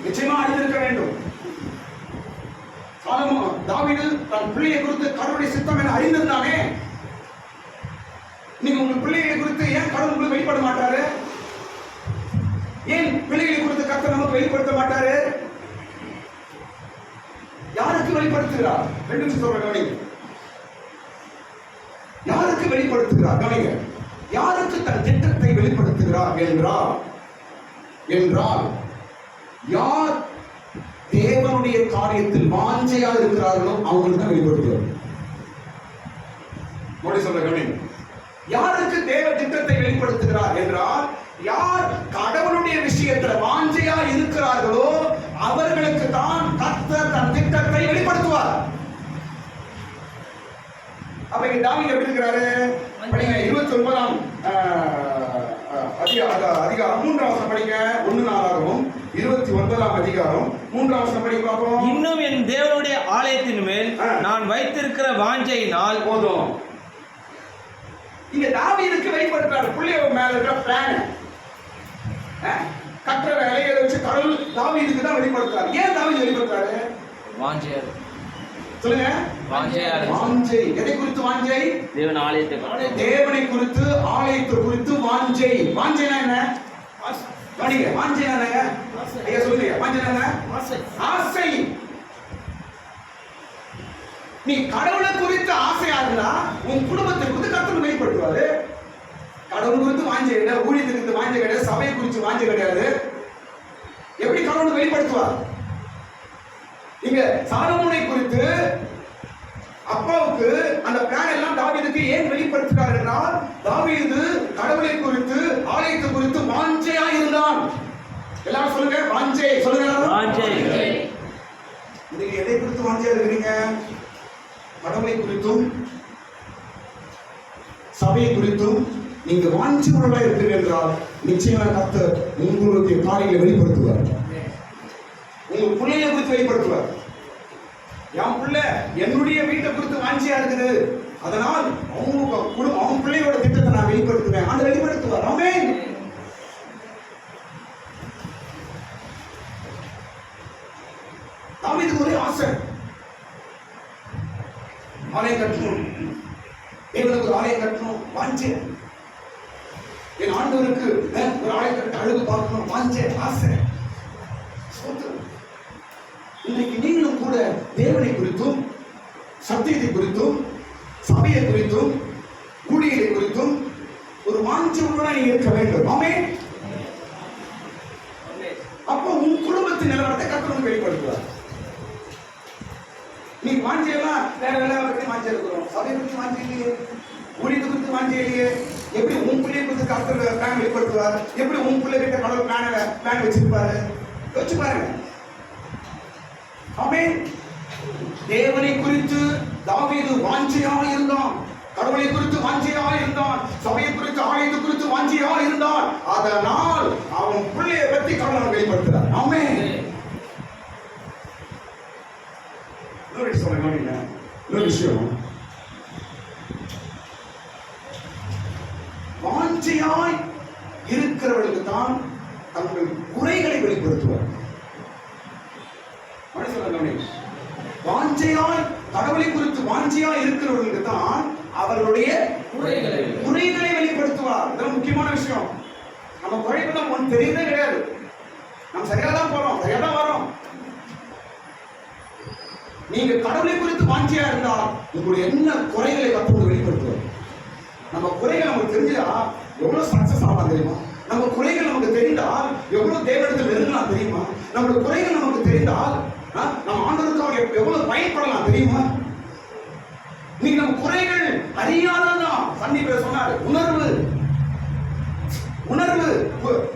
நிச்சயமா அறிந்திருக்க வேண்டும். தாவீது தன் பிள்ளையை குறித்து கடவுளுடைய சித்தம் என அறிந்திருந்தானே. நீங்க உங்க பிள்ளைகளை குறித்து ஏன் கடவுள் உங்களுக்கு வெளிப்பட மாட்டாரு? ஏன் பிள்ளைகளை குறித்து கர்த்தர் நமக்கு வெளிப்படுத்த மாட்டாரு? யாருக்கு வெளிப்படுத்துகிறார்? 2 நிமிஷம் சொல்றேன் கவனிங்க. யாருக்கு வெளிப்படுத்துகிறார்? கவனிங்க. யாருக்கு தன் திட்டத்தை வெளிப்படுத்துகிறார் என்றால் யார் தேவனுடைய காரியத்தில் வாஞ்சையா இருக்கிறார்களோ அவங்களுக்கு தான் வெளிப்படுத்துவார். மோடி சொல்ற கவனிங்க. யாருக்கு தேவ திட்டத்தை வெளிப்படுத்துகிறார் என்றால் யார் கடவுளுடைய விஷயத்தில் வாஞ்சையா இருக்கிறார்களோ அவர்களுக்கு தான் கர்த்தர் தன் திட்டத்தை வெளிப்படுத்துவார். அப்ப இங்க தாவீது எப்படி இருக்கிறாரு? 29ஆம் அதிகாரம் 3ஆம் வசனம் படிங்க. 1:4 29ஆம் அதிகாரம் 3ஆம் வசனம் படிங்க பாப்போம். இன்னும் என் தேவனுடைய ஆலயத்தின் மேல் நான் வைத்திருக்கிற வாஞ்சையினால் போதும். இங்க தாவீதுக்கு வெளிப்படுத்துறாரு பிள்ளைய மேல இருக்கிற பிளான், கற்ற வேலையை வச்சு கடவுள் தாவீதுக்கு தான் வெளிப்படுத்துறாரு. ஏன் தாவீது வெளிப்படுத்துறாரு? வாஞ்சை. சொல்லுங்க. வாஞ்சை. எதை குறித்து வாஞ்சை? தேவன் ஆலயத்தை, தேவனை குறித்து, ஆலயத்தை குறித்து வாஞ்சை. வாஞ்சைனா என்ன? கவனிங்க. வாஞ்சைனா என்னங்க? ஐயா சொல்லுங்க. வாஞ்சைனா என்ன? ஆசை. நீ கடவுளை குறித்து ஆசையா இருந்தா உன் குடும்பத்தை குறித்து கர்த்தர் வெளிப்படுத்துவாரு. கடவுள் குறித்து வாஞ்சை கிடையாது, ஊழியத்தை குறித்து வாஞ்சை கிடையாது, சபையை குறித்து வாஞ்சை கிடையாது. எப்படி கடவுள் வெளிப்படுத்துவார்? இங்க சாலமோனை குறித்து அப்பாவுக்கு அந்த பிளான் எல்லாம் தாவீதுக்கு ஏன் வெளிப்படுத்துகிறார் என்றால் தாவீது கடவுளை குறித்து, ஆலயத்தை குறித்து வாஞ்சையா இருந்தான். எல்லாரும் சொல்லுங்க. வாஞ்சை. சொல்லுங்க. வாஞ்சை. நீங்க எதை குறித்து வாஞ்சையா இருக்கிறீங்க? கடவுளை குறித்தும் சபையை குறித்தும் நீங்க வாஞ்சியுள்ளவர்களாக இருக்கிறீர்கள் என்றால் நிச்சயமாக கர்த்தர் உங்களுடைய காரியங்களை வெளிப்படுத்துவார். உங்க பிள்ளையை குறித்து வெளிப்படுத்துவார். என் பிள்ளை என்னுடைய வீட்டை குறித்து வாஞ்சியா இருக்குது, அதனால் அவங்க குடும்பம் அவங்க பிள்ளையோட திட்டத்தை நான் வெளிப்படுத்துவேன். அதை வெளிப்படுத்துவார். ஆமென். தாவீதுக்கு ஒரே ஆசை, ஆலயம் கட்டணும், தேவனுக்கு ஒரு ஆலயம் கட்டணும். வாஞ்சை. என் ஆண்டவருக்கு ஒரு ஆலயத்திற்கு அழகு பார்க்கணும் வாஞ்ச ஆசை. இன்னைக்கு நீங்களும் கூட தேவனை குறித்தும் சத்தியத்தை குறித்தும் சபையை குறித்தும் ஊழியரை குறித்தும் ஒரு வாஞ்சையுடன் நீங்க இருக்க வேண்டும். ஆமென். அப்போ உன் குடும்பத்தின் நிலவரத்தை கர்த்தர் வெளிப்படுத்துவார். நீ வாஞ்சையெல்லாம் வேற வேலை பற்றி வாஞ்சை இருக்கிறோம், சபையை பற்றி வாஞ்சை இல்லையே, ஊழியத்தை குறித்து வாஞ்சை இல்லையே. எப்படி உன் பிள்ளையை குறித்து கர்த்தர் பிளான் வெளிப்படுத்துவார்? எப்படி உன் பிள்ளை கிட்ட கடவுள் பிளான் வச்சிருப்பாரு? யோசிச்சு பாருங்க. ஆமென். தேவனை குறித்து தாவீது வாஞ்சையாக இருந்தான், கடவுளை குறித்து வாஞ்சையாக இருந்தான், சபையை குறித்து ஆலயத்தை குறித்து வாஞ்சையாக இருந்தான். அதனால் அவன் பிள்ளையை பற்றி கடவுள் வெளிப்படுத்துறார். ஆமென். இன்னொரு விஷயம், வாஞ்சையாய் இருக்கிறவர்களுக்கு தான் தங்கள் குறைகளை வெளிப்படுத்துவார். வாஞ்சையாய் கடவுளை குறித்து வாஞ்சையாய் இருக்கிறவர்களுக்கு தான் அவர்களுடைய குறைகளை வெளிப்படுத்துவார். இது முக்கியமான விஷயம். நம்ம குறைகள் ஒன்று தெரியவே கிடையாது. நம்ம சரியா தான் போறோம், சரியா தான் வரோம். நீங்க கடவுளை குறித்து வாஞ்சியா இருந்தால் உங்களுடைய என்ன குறைகளை கற்றுக்கொண்டு வெளிப்படுத்துவார். நம்ம குறைகள் நமக்கு தெரிஞ்சா எவ்வளவு சக்சஸ் ஆகலாம் தெரியுமா? நம்ம குறைகள் நமக்கு தெரிந்தால் எவ்வளவு தேவனிடத்தில் நெருங்கலாம் தெரியுமா? நம்மளுடைய குறைகள் நமக்கு தெரிந்தால் நம்ம ஆண்டவருக்காக எவ்வளவு பயன்படலாம் தெரியுமா? நீங்க நம்ம குறைகள் அறியாதான் சன்னி பேர் சொன்னாரு. உணர்வு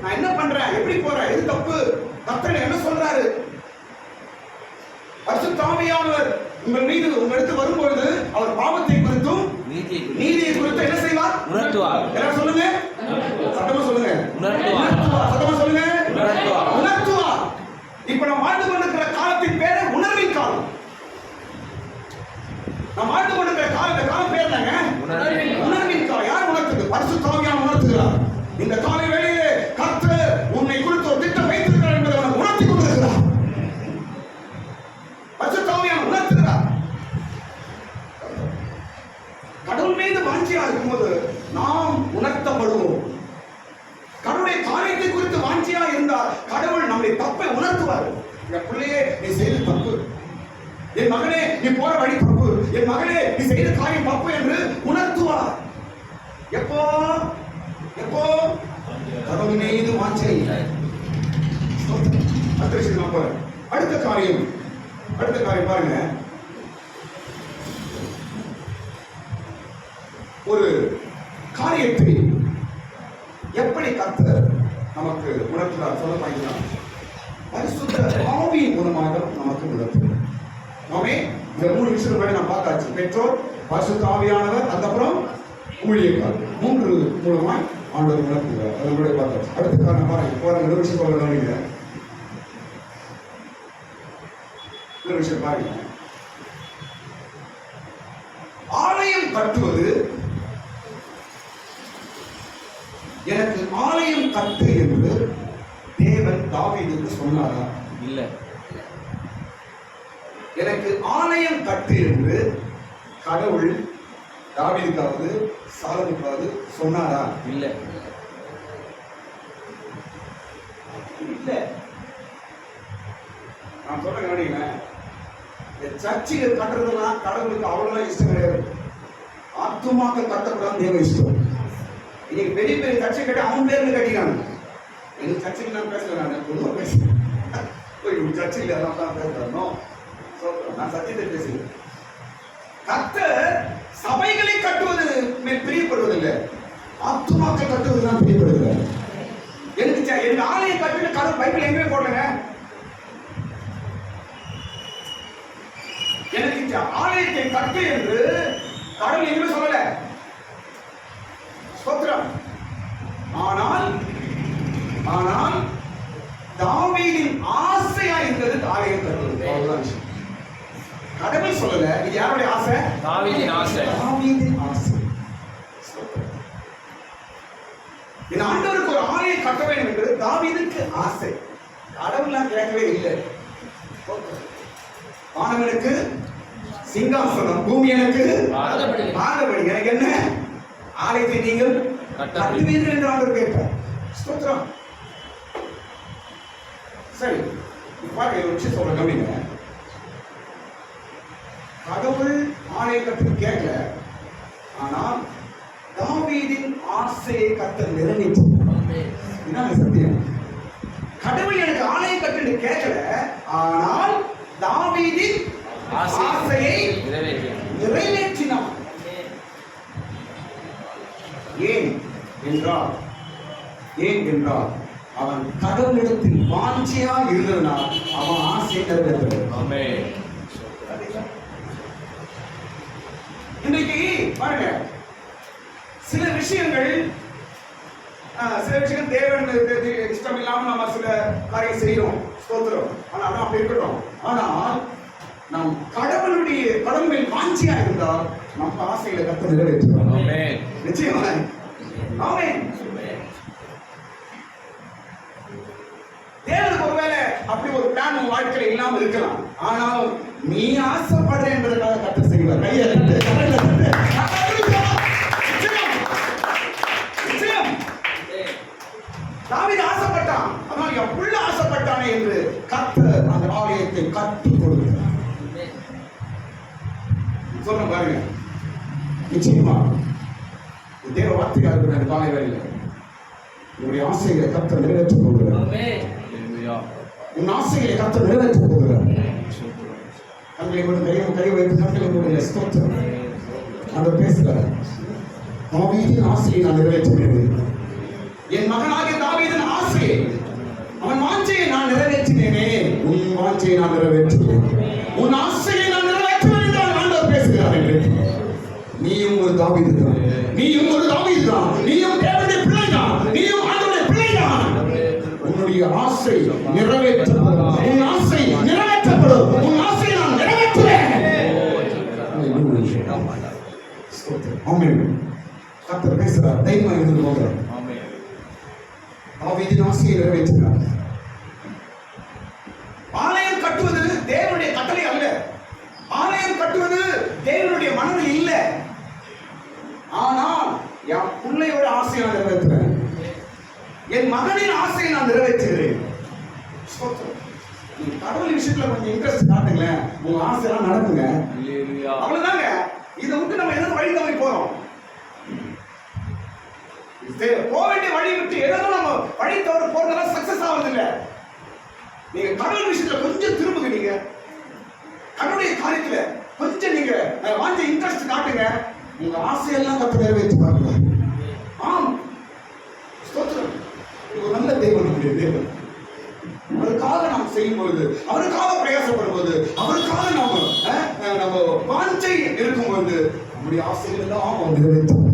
நான் என்ன பண்றேன், எப்படி போறேன், எது தப்பு, கர்த்தர் என்ன சொல்றாரு? பரிசுத்த ஆவியானவர் உங்கள் மீது உங்களுக்கு வரும்பொழுது அவர் பாவத்தை குறித்தும் நீதியை குறித்தும் என்ன செய்வார்? உணர்த்துவார். எல்லாரும் சொல்லுங்க, சத்தமா சொல்லுங்க. உணர்த்துவார். சத்தமா சொல்லுங்க. உணர்த்துவார். இப்ப நாம் வாழ்ந்து கொண்டிருக்கிற காலத்தின் பேரு உணர்வின் காலம். நாம் வாழ்ந்து கொண்டிருக்கிற காலம் பேர் என்னங்க? உணர்வின் காலம். யார் உணர்த்துது? பரிசுத்த ஆவியானவர் உணர்த்துகிறார். இந்த காலை வேளையிலே கர்த்தர் உன்னை குறித்து ஒரு திட்டம் வைத்திருக்கிறார் என்பதை அவன் உணர்த்தி கொண்டிருக்கிறார். பரிசுத்த ஆவியானவர் உணர்த்துகிறார். கடவுள் மீது வாஞ்சியா இருக்கும்போது நாம் உணர்த்தப்படுவோம். கடவுளுடைய காரியத்தை குறித்து வாஞ்சியா இருந்தால் கடவுள் நம்முடைய தப்பை உணர்த்துவார். என் பிள்ளையே நீ செய்த தப்பு, என் மகனே நீ போற வழி தப்பு, என் மகனே நீ செய்த காரியம் தப்பு என்று உணர்த்துவார். எப்போ எப்போ கடவுள் மீது வாஞ்சை. அடுத்த விஷயம் நான் போறேன். அடுத்த காரியம் பாருங்க. ஒரு காரியத்தை எப்படி கர்த்தர் நமக்கு உணர்த்துகிறார் சொல்ல பாய்க்கலாம். பரிசுத்த ஆவியின் மூலமாக நமக்கு உணர்த்துகிறார். ஆமே. இந்த 3 விஷயங்களை நான் பார்த்தாச்சு. பெற்றோர், பரிசுத்த ஆவியானவர், அதுக்கப்புறம் ஊழியக்கார். 3 மூலமாய் ஆண்டவர் உணர்த்துகிறார். அதனுடைய பார்த்தாச்சு. அடுத்த காரணம் பாருங்க. போறாங்க ஒரு விஷயம் சொல்ல ஒரு விஷயம் பாருங்க. ஆலயம் கட்டுவது, எனக்கு ஆலயம் கட்டு என்று தேவன் தாவீதுக்கு சொன்னாரா? இல்ல. எனக்கு ஆலயம் கட்டு என்று கடவுள் தாவீதுக்காவது சாலமோனுக்காவது சொன்னாரா? இல்ல. இல்ல. நான் சொல்றேன் கவனிங்க. இந்த சர்ச்சில் கட்டுறதுலாம் கடவுளுக்கு அவ்வளவு இஷ்டம் கிடையாது. ஆத்துமாக்கள் கட்டக்கூடாது தேவ இஷ்டம். இன்னைக்கு பெரிய பெரிய சர்ச்சை கட்டி அவன் பேர்ல கட்டிக்கிறாங்க. எங்க சர்ச்சைக்கு நான் பேசல, நான் பொதுவாக பேசுறேன். சர்ச்சையில் எல்லாம் தான் பேசுறோம். நான் சத்தியத்தை பேசுகிறேன். கர்த்தர் சபைகளை கட்டுவது மேல் பிரியப்படுவதில்லை, ஆத்துமாக்கள் கட்டுவது தான் பிரியப்படுகிறார். எனக்கு ஆலயம் கட்டுன்னு கடவுள் பைபிள் எங்கேயுமே போடலங்க. எனக்கு ஆலயத்தை கட்டு என்று கடவுள் எங்கேயுமே சொல்லல. ஸ்தோத்திரம். ஆனால் தாவீதின் ஆசையா இருந்தது ஆலயம் கட்டுவது. அவ்வளவுதான் விஷயம். கடவுள் சொல்லல. இது யாருடைய ஆசை? தாவீதின் ஆசை. தாவீதின் ஆசை. இந்த ஆண்டவருக்கு ஒரு ஆலயம் கட்ட வேண்டும் என்று தாவீதுக்கு ஆசை. கடவுள்லாம் கேட்கவே இல்லை. வானவனுக்கு சிங்காசனம், பூமி எனக்கு ஆதபடி. எனக்கு என்ன? ஆலயத்தை நீங்கள் கட்டுவீர்கள் என்று ஆண்டவர் கேட்டார். ஸ்தோத்திரம். சரி, பாருங்க, ஒரு விஷயம் சொல்ற கவனிங்க. கடவுள் ஆலய கட்டு கேட்கல, ஆனால் தாவீதின் ஆசையை கர்த்தர் நிறைவேற்றினார். இதான் சத்தியம். கடவுள் எனக்கு ஆலய கட்டு கேட்கல, ஆனால் தாவீதின் ஆசையை நிறைவேற்றினார். ஏன் என்றால் அவன் கடவுளிடத்தில் வாஞ்சியா இருந்ததனால் அவன் ஆசையை நிறைவேற்றான். இன்றைக்கு பாருங்க, சில விஷயங்கள் தேவன் இஷ்டம் இல்லாம நம்ம சில காரியம் செய்யறோம். ஸ்தோத்திரம். ஆனா அப்படி இருக்கட்டும். ஆனால் நாம் கடவுள் வாஞ்சியா இருந்தால் நம்ம ஆசைகளை கர்த்தர் நிறைவேற்றுவார். நிச்சயமா. ஆமென். தேவனுக்கு ஒருவேளை அப்படி ஒரு பிளான் உன் வாழ்க்கையில இல்லாம இருக்கலாம். ஆனால் நீ ஆசைப்படுற என்பதற்காக கர்த்தர் செய்வார். கையை தட்டு, கரங்களை தட்டு. தாவீது ஆசைப்பட்டான், ஆனால் என் புள்ள ஆசைப்பட்டானே என்று கர்த்தர் அந்த ஆலயத்தை கட்டி கொடுக்கிறார். சொல்ற பாருங்க, நிச்சயமா தேவ வார்த்தையா இருக்கிற அந்த காலை வேளையில உங்களுடைய ஆசைகளை கர்த்தர் நிறைவேற்ற போகிறார். உன் ஆசைகளை கர்த்தர் நிறைவேற்ற போகிறார். கண்களை கொண்டு கை வைத்து கண்களை கொண்டு ஸ்தோத்திரம். அவர் பேசுகிறார். தாவீதின் ஆசையை நான் நிறைவேற்றுகிறேன். என் மகனாகிய தாவீதின் ஆசையை, அவன் வாஞ்சையை நான் நிறைவேற்றினேனே. உன் வாஞ்சையை நான் நிறைவேற்றுவேன். உன் ஆசையை நான் நிறைவேற்றுவேன் என்று ஆண்டவர் பேசுகிறார். என்று நீயும் ஒரு தாவீது தான், நீயும் ஒரு தாவீது தான், நீயும் தேவனுடைய பிள்ளை தான், நீயும் ஆண்டவருடைய பிள்ளை தான். உன்னுடைய ஆசை நிறைவேற்றப்படும். உன் ஆசை நிறைவேற்றப்படும். உன் ஆசையை நான் நிறைவேற்றுவேன். ஆமென். கர்த்தர் பேசுகிறார். தைரியமா இருந்து போகிறார். தாவீதின் ஆசையை நிறைவேற்றினார். ஆலயம் கட்டுவது தேவனுடைய கட்டளை அல்ல. ஆலயம் கட்டுவது தேவனுடைய மனதில் இல்லை. ஆனால் என் பிள்ளையோட ஆசையை நான் நிறைவேற்றுறேன். என் மகனின் ஆசையை நான் நிறைவேற்றுகிறேன். கடவுள் விஷயத்துல கொஞ்சம் இன்ட்ரெஸ்ட் காட்டுங்களேன், உங்க ஆசையெல்லாம் நடக்குங்க. அவ்வளவுதாங்க. இதை விட்டு நம்ம எதாவது வழி தவறி போறோம். போக வேண்டிய வழி விட்டு ஏதோ நம்ம வழி தவறு போறதெல்லாம் சக்சஸ் ஆகுது இல்ல. நீங்க கடவுள் விஷயத்துல கொஞ்சம் திரும்புங்க. நீங்க கடவுளுடைய காரியத்துல கொஞ்சம் நீங்க வாஞ்ச இன்ட்ரெஸ்ட் காட்டுங்க. உங்க ஆசையெல்லாம் கர்த்தர் நிறைவேற்றி பார்க்கலாம். ஆம், ஸ்தோத்திரம். ஒரு நல்ல தேவன், நம்முடைய தேவன். அவருக்காக நாம் செய்யும் பொழுது, அவருக்காக பிரயாசப்படும் போது, அவருக்காக நம்ம வாஞ்சை இருக்கும் பொழுது நம்முடைய ஆசைகள் எல்லாம் அவர் நிறைவேற்றுவார்.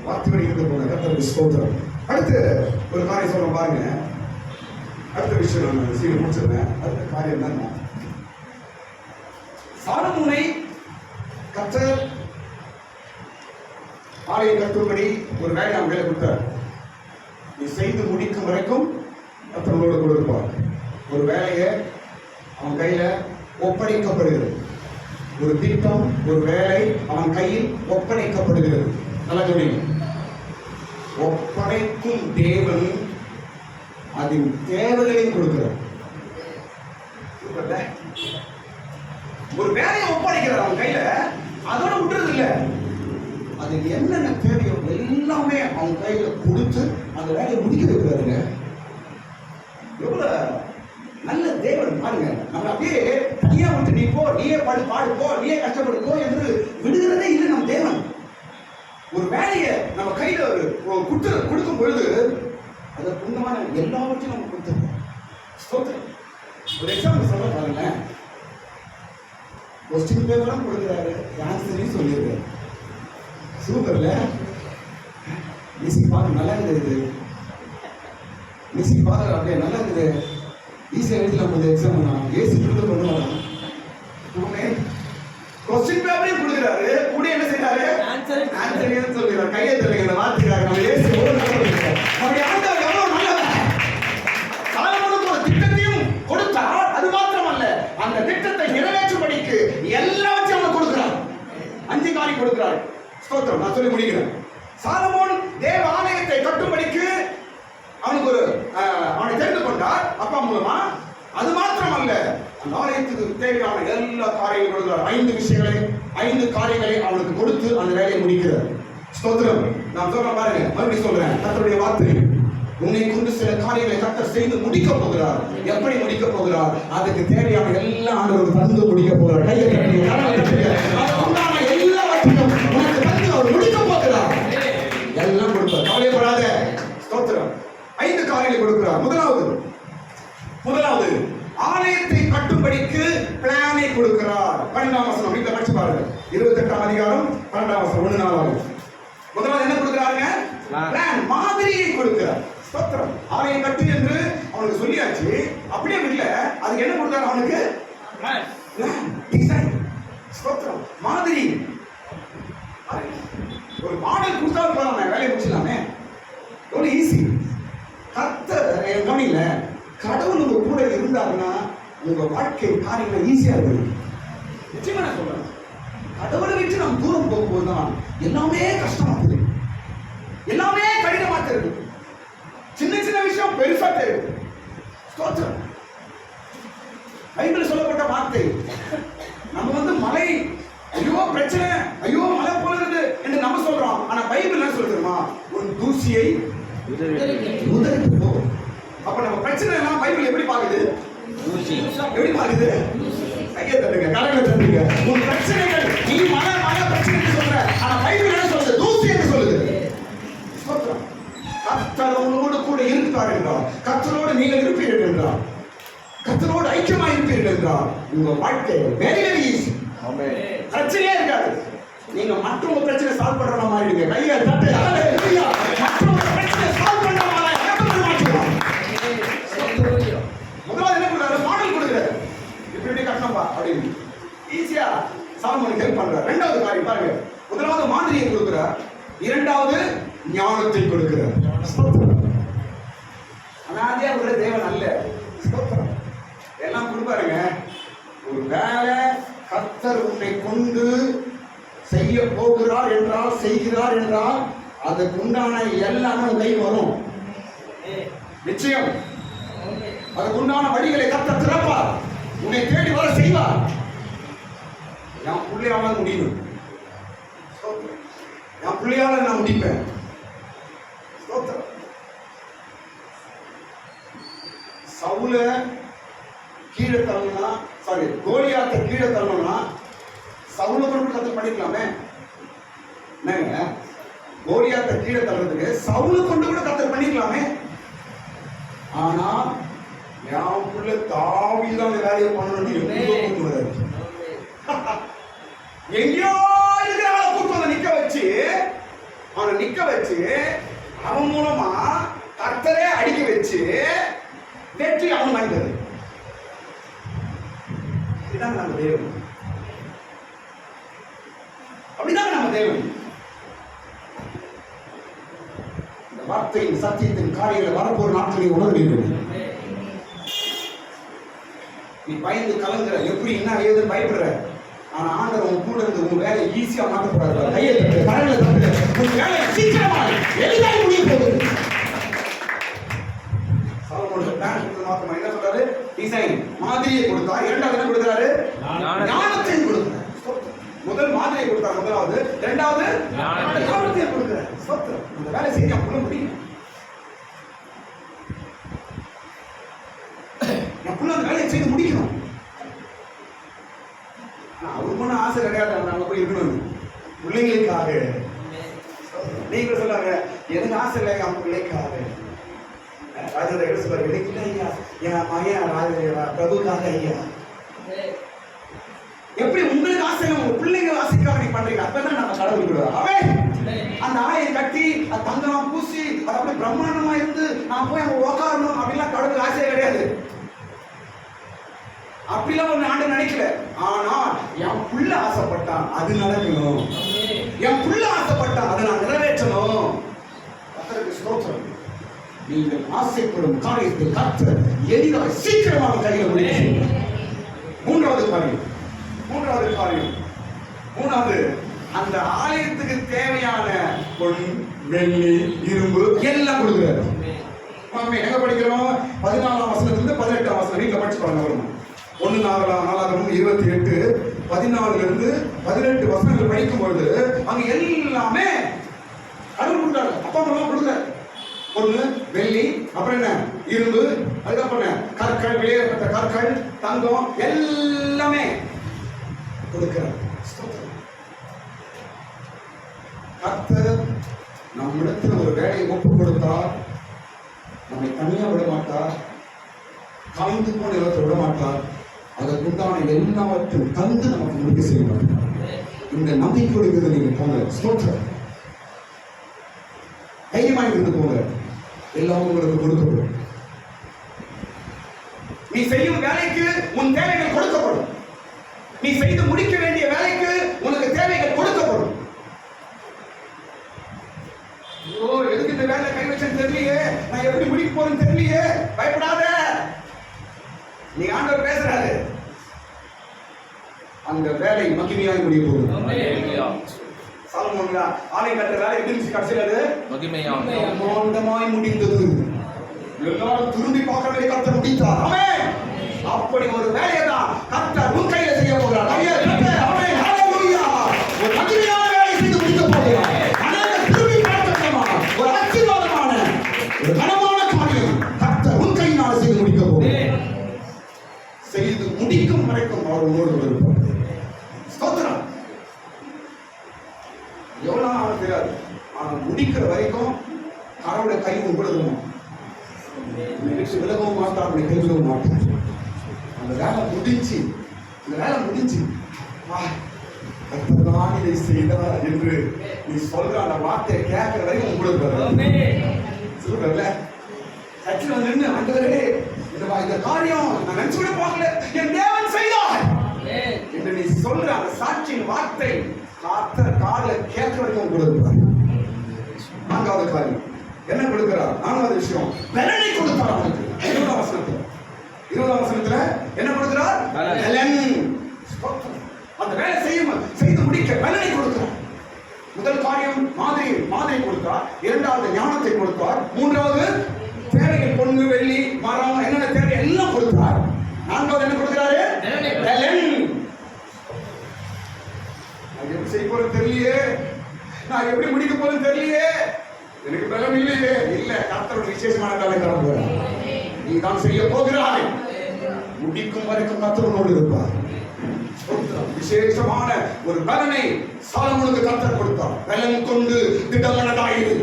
வார்த்தையோடு இருக்க போன கர்த்தருக்கு ஸ்தோத்திரம். அடுத்து ஒரு காரியம் சொல்ல பாருங்க. அடுத்த விஷயம் நான் சீக்கிரம் முடிச்சிருந்தேன். அடுத்த காரியம் என்னன்னா, சாலமோனை கர்த்தர் ஆலயம் கட்டும்படி ஒரு வேலை அவன் கையில கொடுத்தார். நீ செய்து முடிக்கும் வரைக்கும் கர்த்தர் உங்களோட கொடுப்பார். ஒரு வேலையை அவன் கையில ஒப்படைக்கப்படுகிறது. ஒரு திட்டம், ஒரு வேலை அவன் கையில் ஒப்படைக்கப்படுகிறது. நல்லா கவனிங்க. ஒப்படைக்கும் தேவன் அதன் தேவைகளையும் கொடுக்கிறார். ஒரு வேலையை ஒப்படைக்கிறார் அவன் கையில, அதோட விட்டுறது இல்ல. அது என்னென்ன தேவையோ எல்லாமே அவன் கையில கொடுத்து அந்த வேலையை முடிக்க வைக்கிறாருங்க. எவ்வளவு நல்ல தேவன் பாருங்க. நம்ம அப்படியே தனியா விட்டு நீ போ, நீயே பாடு போ, நீயே கஷ்டப்படு போ என்று விடுகிறதே இல்லை நம்ம தேவன். ஒரு வேலையை நம்ம கையில கொடுக்கும் பொழுது அதை புண்ணமான எல்லாவற்றையும் நம்ம கொடுத்துருக்கோம். ஒரு எக்ஸாம்பிள் சொல்ல பாருங்க. கொஸ்டின் பேப்பரும் கொடுக்குறாரு, ஆன்சரையும் சொல்லியிருக்காரு. சூப்பர்ல. மியூசிக் பார்க்க நல்லா இருக்குது. மியூசிக் பார்க்க அப்படியே நல்லா இருக்குது. ஈஸியாக எழுதலாம். கொஞ்சம் எக்ஸாம் பண்ணலாம். ஏசி கொடுத்து பண்ணுவாங்க. கொஸ்டின் பேப்பரையும் கொடுக்குறாரு, கூட என்ன செய்யறாரு? ஆன்சரையும் சொல்லிடுறாரு. கையை தருகிற வார்த்தைக்காக நம்ம ஏசி அப்படி ஆண்டவர் எவ்வளவு நல்லவர். சாலமோனுக்கு ஒரு திட்டத்தையும் கொடுத்தார். அது மாத்திரமல்ல, அந்த திட்டத்தை நிறைவேற்றும்படிக்கு எல்லாவற்றையும் அவர் கொடுக்கிறார். 5 காரியம் கொடுக்கிறார். ஸ்தோத்திரம். நான் சொல்லி முடிக்கிறேன். சாலமோன் தேவ ஆலயத்தை கட்டும்படிக்கு அவனுக்கு ஒரு அவனை தெரிந்து கொண்டார் அப்பா மூலமா. அது மாத்திரம் அல்ல, அந்த ஆலயத்துக்கு தேவையான எல்லா காரியங்களும் கொடுக்கிறார். 5 விஷயங்களை 5 காரியங்களை அவனுக்கு கொடுத்து அந்த வேலையை முடிக்கிறார். ஸ்தோத்திரம். நான் சொல்றேன் பாருங்க, மறுபடியும் சொல்றேன். கர்த்தருடைய வார்த்தை உன்னை கொண்டு சில காரியங்களை கர்த்தர் செய்து முடிக்க போகிறார். எப்படி முடிக்க போகிறார்? அதுக்கு தேவையான எல்லா ஆண்டவருக்கு தந்து முடிக்க போகிறார். கையை கட்டி உண்டான எல்லாவற்றையும் உனக்கு தந்து அவர் முடிக்க போகிறார். எல்லாம் கொடுப்பார், கவலைப்படாத. ஸ்தோத்திரம். 5 காரியங்களை கொடுக்கிறார். முதலாவது ஆலயத்தை கட்டும்படிக்கு பிளானை கொடுக்கிறார். 12ஆம் வசனம் வீட்டில் படிச்சு பாருங்க. 28ஆம் அதிகாரம் 12ஆம் வசனம் 1-4. முதலாவது என்ன கொடுக்கிறாருங்க? பிளான், மாதிரியை கொடுக்கிறார். ஸ்தோத்திரம். ஆலயம் கட்டு என்று அவனுக்கு சொல்லியாச்சு. அப்படியே இல்ல, அதுக்கு என்ன கொடுத்தாரு அவனுக்கு? Plan, design. ஸ்தோத்திரம். மாதிரி. ஒரு மாடல் கொடுத்தாலும் போலாமே, வேலையை முடிச்சலாமே. எவ்வளவு ஈஸி. கர்த்தர் கவனில கடவுள் உங்க கூட இருந்தாருன்னா உங்க வாழ்க்கை காரியங்கள் ஈஸியா இருக்கு. நிச்சயமா நான் சொல்றேன், கடவுளை விட்டு நாம் தூரம் போகும்போது தான் எல்லாமே கஷ்டமா தெரியும், எல்லாமே கடினமா தெரியும், சின்ன சின்ன விஷயம் பெருசா தெரியும். ஸ்தோத்திரம். பைபிள் சொல்லப்பட்ட வார்த்தை நம்ம மலை, ஐயோ பிரச்சனை, ஐயோ மலை போகிறது என்று நம்ம சொல்றோம். ஆனா பைபிள் என்ன சொல்றோமா? உன் தூசியை உதறிட்டு போ. அப்ப நம்ம பிரச்சனை எல்லாம் பைபிள் எப்படி பாக்குது? எப்படி பாக்குது? கையை தட்டுங்க, கரங்களை தட்டுங்க. உன் பிரச்சனைகள் நீ மலை பிரச்சனை சொல்ற, ஆனா பைபிள் என்ன சொல்லுது? தூசி என்று சொல்லுது. கர்த்தர் உங்களோடு கூட இருக்கிறார் என்றார், கர்த்தரோடு நீங்கள் இருப்பீர்கள் என்றார், கர்த்தரோடு ஐக்கியமாக இருப்பீர்கள் என்றார், உங்க வாழ்க்கை வெரி வெரி ஈஸி. பிரச்சனையே இருக்காது. நீங்க மற்றவங்க பிரச்சனை சால்வ் பண்ற மாதிரி கையை தட்டு. மற்றவங்க பிரச்சனை சால்வ் பண்ற மாதிரி முதலாவது என்ன கொடுக்குறாரு? மாடல் கொடுக்குறாரு. இப்படி கட்டணம்பா அப்படின்னு ஈஸியா சாலமோனுக்கு ஹெல்ப் பண்றாரு. 2வது காரியம் பாருங்க. முதலாவது மாதிரியை கொடுக்கிறார், 2வது ஞானத்தை கொடுக்கிறார். அனாதையா உள்ள தேவன் அல்ல. எல்லாம் கொடுப்பாருங்க. ஒரு வேலை கர்த்தர் உன்னை கொண்டு செய்ய போகிறார் என்றால், செய்கிறார் என்றால், அதுக்கு உண்டான எல்லாமே கை வரும். நிச்சயம் அதுக்கு உண்டான வழிகளை கர்த்தர் திறப்பார், உன்னை தேடி வர செய்வார். என் பிள்ளையால முடியும், என் பிள்ளையால நான் முடிப்பேன். சவுல கீழே தள்ளணும்னா, சாரி கோலியாத்தை கீழே தள்ளணும்னா சவுல கொண்டு கத்து பண்ணிக்கலாமே. என்னங்க, கோலியாத்தை கீழே தள்ளுறதுக்கு சவுல கொண்டு கூட கத்தர் பண்ணிக்கலாமே. ஆனா என் புள்ள தாவீது அந்த வேலையை பண்ணணும். எங்கேயோ இருக்கிற கூட்டம் நிக்க வச்சு, அவனை நிக்க வச்சு, அவன் மூலமா கர்த்தரே அடிக்க வச்சு வெற்றி அவன் வாய்ந்தது. இதுதான் நம்ம தேவன். அப்படிதான் நம்ம தேவன். இந்த வார்த்தையின் சத்தியத்தின் காரியங்களை வரப்போற நாட்களில் உணர்வீர்கள். நீ பயந்து கலங்குற, எப்படி என்ன ஏதுன்னு பயப்படுற, ஆனா ஆண்டவர் உன் கூட இருந்து உன் வேலையை ஈஸியா மாற்ற போறாரு. கையை தட்டு, கரங்களை தட்டு. உன் வேலையை சீக்கிரமா எளிதாக முடிய போகுது. என்ன சொல்றாரு? டிசைன், மாதிரியை கொடுத்தார். 2வது என்ன கொடுக்கிறாரு? ஞானத்தையும் கொடுக்கிறார். முதல் மாதிரியை கொடுத்தார், முதலாவது. 2வது ஞானத்தையும் கொடுக்கிறார். அந்த வேலை செய்ய புள்ள முடியும். என் புள்ள அந்த வேலையை செய்து முடிக்கணும். அவருக்கு ஒன்றும் ஆசை கிடையாது, நாங்க போய் இருக்கணும் பிள்ளைங்களுக்காக. நீங்க சொல்லாங்க, எனக்கு ஆசை இல்லை என் பிள்ளைக்காக. ராஜா எடுத்து சொல்றாரு, எனக்கு இல்லை ஐயா, என் மகன் பிரபுக்காக ஐயா. எப்படி உங்களுக்கு ஆசை உங்க பிள்ளைங்க ஆசைக்காக நீ பண்றீங்க, அப்பதான் நம்ம கடவுள் விடுவோம். அவன் அந்த ஆலையை கட்டி அது தங்கம் பூசி அது அப்படி பிரம்மாண்டமா இருந்து நான் போய் அங்க உட்காரணும் அப்படிலாம் கடவுள் ஆசையே கிடையாது. அப்படிலாம் ஒண்ணு ஆண்டு நினைக்கல. ஆனா என் புள்ள ஆசைப்பட்டான், அது நடக்கணும். என் புள்ள ஆசைப்பட்டான், அதை நான் நிறைவேற்றணும். கர்த்தருக்கு ஸ்தோத்திரம். நீங்கள் ஆசைப்படும் காரியத்தை கர்த்தர் எளிதாக சீக்கிரமாக கையில முடியும். 3வது காரியம், 3வது அந்த ஆலயத்துக்கு தேவையான பொன் வெள்ளி, இரும்பு எல்லாம் கொடுக்குறாரு. நம்ம எங்க படிக்கிறோம்? 14ஆம் வசனத்திலிருந்து 18ஆம் வசனம் வீட்டுல படிச்சு பாருங்க. வரும் 1 நாளாகமம் 28 14 இருந்து 18 வசனங்கள் படிக்கும் பொழுது அங்க எல்லாமே கடவுள் கொடுக்குறாரு. அப்பா அம்மா கொடுக்குறாரு. பொண்ணு, வெள்ளி, அப்புறம் என்ன, இரும்பு, அதுக்கப்புறம் என்ன, கற்கள், வெளியேறப்பட்ட கற்கள், தங்கம் எல்லாமே கொடுக்கிறார். கர்த்தர் நம்மிடத்தில் ஒரு வேலையை ஒப்பு கொடுத்தார், நம்மை தனியா விட மாட்டார், கலந்து போன இடத்தை விட மாட்டார். அதற்குண்டான எல்லாவற்றையும் தந்து நமக்கு முடிக்க செய்ய மாட்டார். இந்த நம்பிக்கை கொடுக்கிறது நீங்க போங்க. ஸ்தோத்திரம். தைரியமா இருந்து போங்க. எல்லாம் உங்களுக்கு கொடுக்கப்படும். நீ செய்யும் வேலைக்கு உன் தேவைகள் கொடுக்கப்படும். நீ செய்து முடிக்க வேண்டிய வேலைக்கு உனக்கு தேவைகள் கொடுக்கப்படும். ஓ, எதுக்கு இந்த வேலை கை வச்சேன்னு தெரியலையே, நான் எப்படி முடிக்க போறேன்னு தெரியலையே, பயப்படாத. நீ ஆண்டவர் பேசுறாரு, அந்த வேலை மகிமையாய் முடிய போகுது. சாலமோன் ஆலயம் கட்டுற வேலை எப்படி இருந்துச்சு? கடைசியில் பிரம்மாண்டமாய் முடிந்தது. எல்லாரும் திரும்பி பார்க்கவே கர்த்தர் முடித்தார். ஆமென். அப்படி ஒரு வேலையை தான் கர்த்தர் உன் கையில செய்ய போகிறார். ஆமென். ஹalleluya. ஒரு மகிமையான வேலை செய்து முடிக்க போகிறார். அநேக திரும்பி பார்க்கணுமா, ஒரு ஆசீர்வாதமான ஒரு கனமான காரியம் கர்த்தர் உன் கையினால் செய்து முடிக்க போகிறார். செய்து முடிக்கும் வரைக்கும் அவர் உன்னோடு வருவார். ஸ்தோத்திரம். எவ்வளவு நாள் தெரியாது, ஆனா முடிக்கிற வரைக்கும் கடவுளுடைய கை உங்களுக்கும் விலகவும் மாட்டார், அப்படி கைவிடவும் மாட்டார். அந்த வேலை முடிஞ்சு, இந்த வேலை முடிஞ்சு தான் இதை செய்தார் என்று நீ சொல்ற அந்த வார்த்தையை கேட்கிற வரைக்கும் உங்களுக்கு சொல்றல சச்சில் வந்து நின்று, ஆண்டவரே இந்த காரியம் நான் நினைச்சு கூட பார்க்கல, என் தேவன் செய்தார் என்று நீ சொல்ற அந்த சாட்சியின் வார்த்தை கர்த்தர் காதுல கேட்கிற வரைக்கும் உங்களுக்கு. 4வது காரியம் என்ன கொடுக்கிறார்? 4வது விஷயம் பலனை கொடுத்தார் அவனுக்கு. 20ஆம் வசனத்துல என்ன கொடுக்கிறார்? பலன். அந்த வேலை செய்து முடிக்க பலனை கொடுக்கிறார். முதல் காரியம் மாதிரி கொடுத்தார். 2வது ஞானத்தை கொடுத்தார். 3வது தேவைகள், பொண்ணு, வெள்ளி, மரம், என்னென்ன தேவை எல்லாம் கொடுத்தார். 4வது என்ன கொடுக்கிறாரு? பலன். நான் எப்படி செய்ய போறது தெரியலையே, நான் எப்படி முடிக்க போறது தெரியலையே, எனக்கு பலம் இல்லையே. இல்ல, கர்த்தரோட விசேஷமான வேலை தரப்போகிறார். நீ தான் செய்ய போகிறாய். முடிக்கும் வரைக்கும் கர்த்தரோடு இருப்பார். விசேஷமான ஒரு பலனை சாலமோனுக்கு கர்த்தர் கொடுத்தார். பலன் கொண்டு திட்டமனதாயிரு.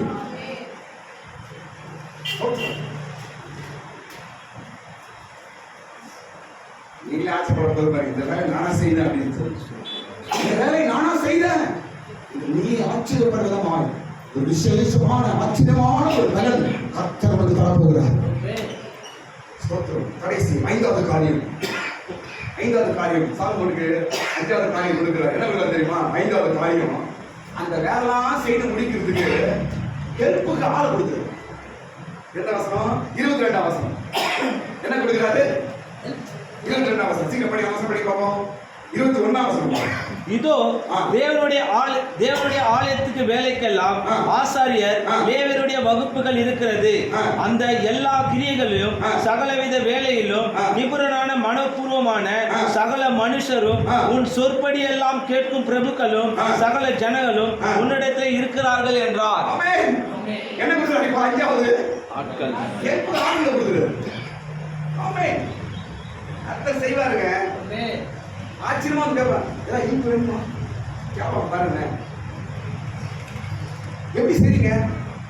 நீங்களே ஆச்சரியப்படுற இந்த வேலை நானா செய்தேன் அப்படின்னு. இந்த வேலை நானா செய்தேன், நீ ஆச்சரியப்படுறதமான ஒரு விசேஷமான ஆச்சரியமான ஒரு பலன் கர்த்தர் வந்து தரப்போகிறார். கடைசி 5வது காரியம் சாலமோனுக்கு 5வது காரியம் கொடுக்கிறார். என்ன கொடுக்கிறார் தெரியுமா? 5வது காரியம், அந்த வேலைலாம் செய்து முடிக்கிறதுக்கு ஹெல்ப்புக்கு ஆள் கொடுக்கிறார். 22ஆம் வசனம் என்ன கொடுக்கிறாரு? 22ஆம் வசனம் சீக்கிரம் படி, அவசரம் படி பார்ப்போம். 21ஆம் வசனம். இதோ தேவனுடைய ஆலயத்துக்கு வேலைக்கெல்லாம் ஆசாரியர் லேவியருடைய வகுப்புகள் இருக்கிறது. அந்த எல்லா கிரியைகளிலும் சகலவித வேலையிலும் நிபுணரான மனப்பூர்வமான சகல மனுஷரும் உன் சொற்படி எல்லாம் கேட்கும் பிரபுக்களும் சகல ஜனங்களும் உன்னிடத்தில் இருக்கிறார்கள் என்றார். என்ன கொடுக்கிறார்? 5வது ஆட்கள் கேட்பு ஆளுங்க கொடுக்கிறார். ஆமென். கர்த்தர் செய்வாருங்க. ஆச்சரியமா கேட்பான். ஏதாவது ஹெல்ப் வேணுமா கேட்பான். பாருங்க எப்படி செய்றீங்க,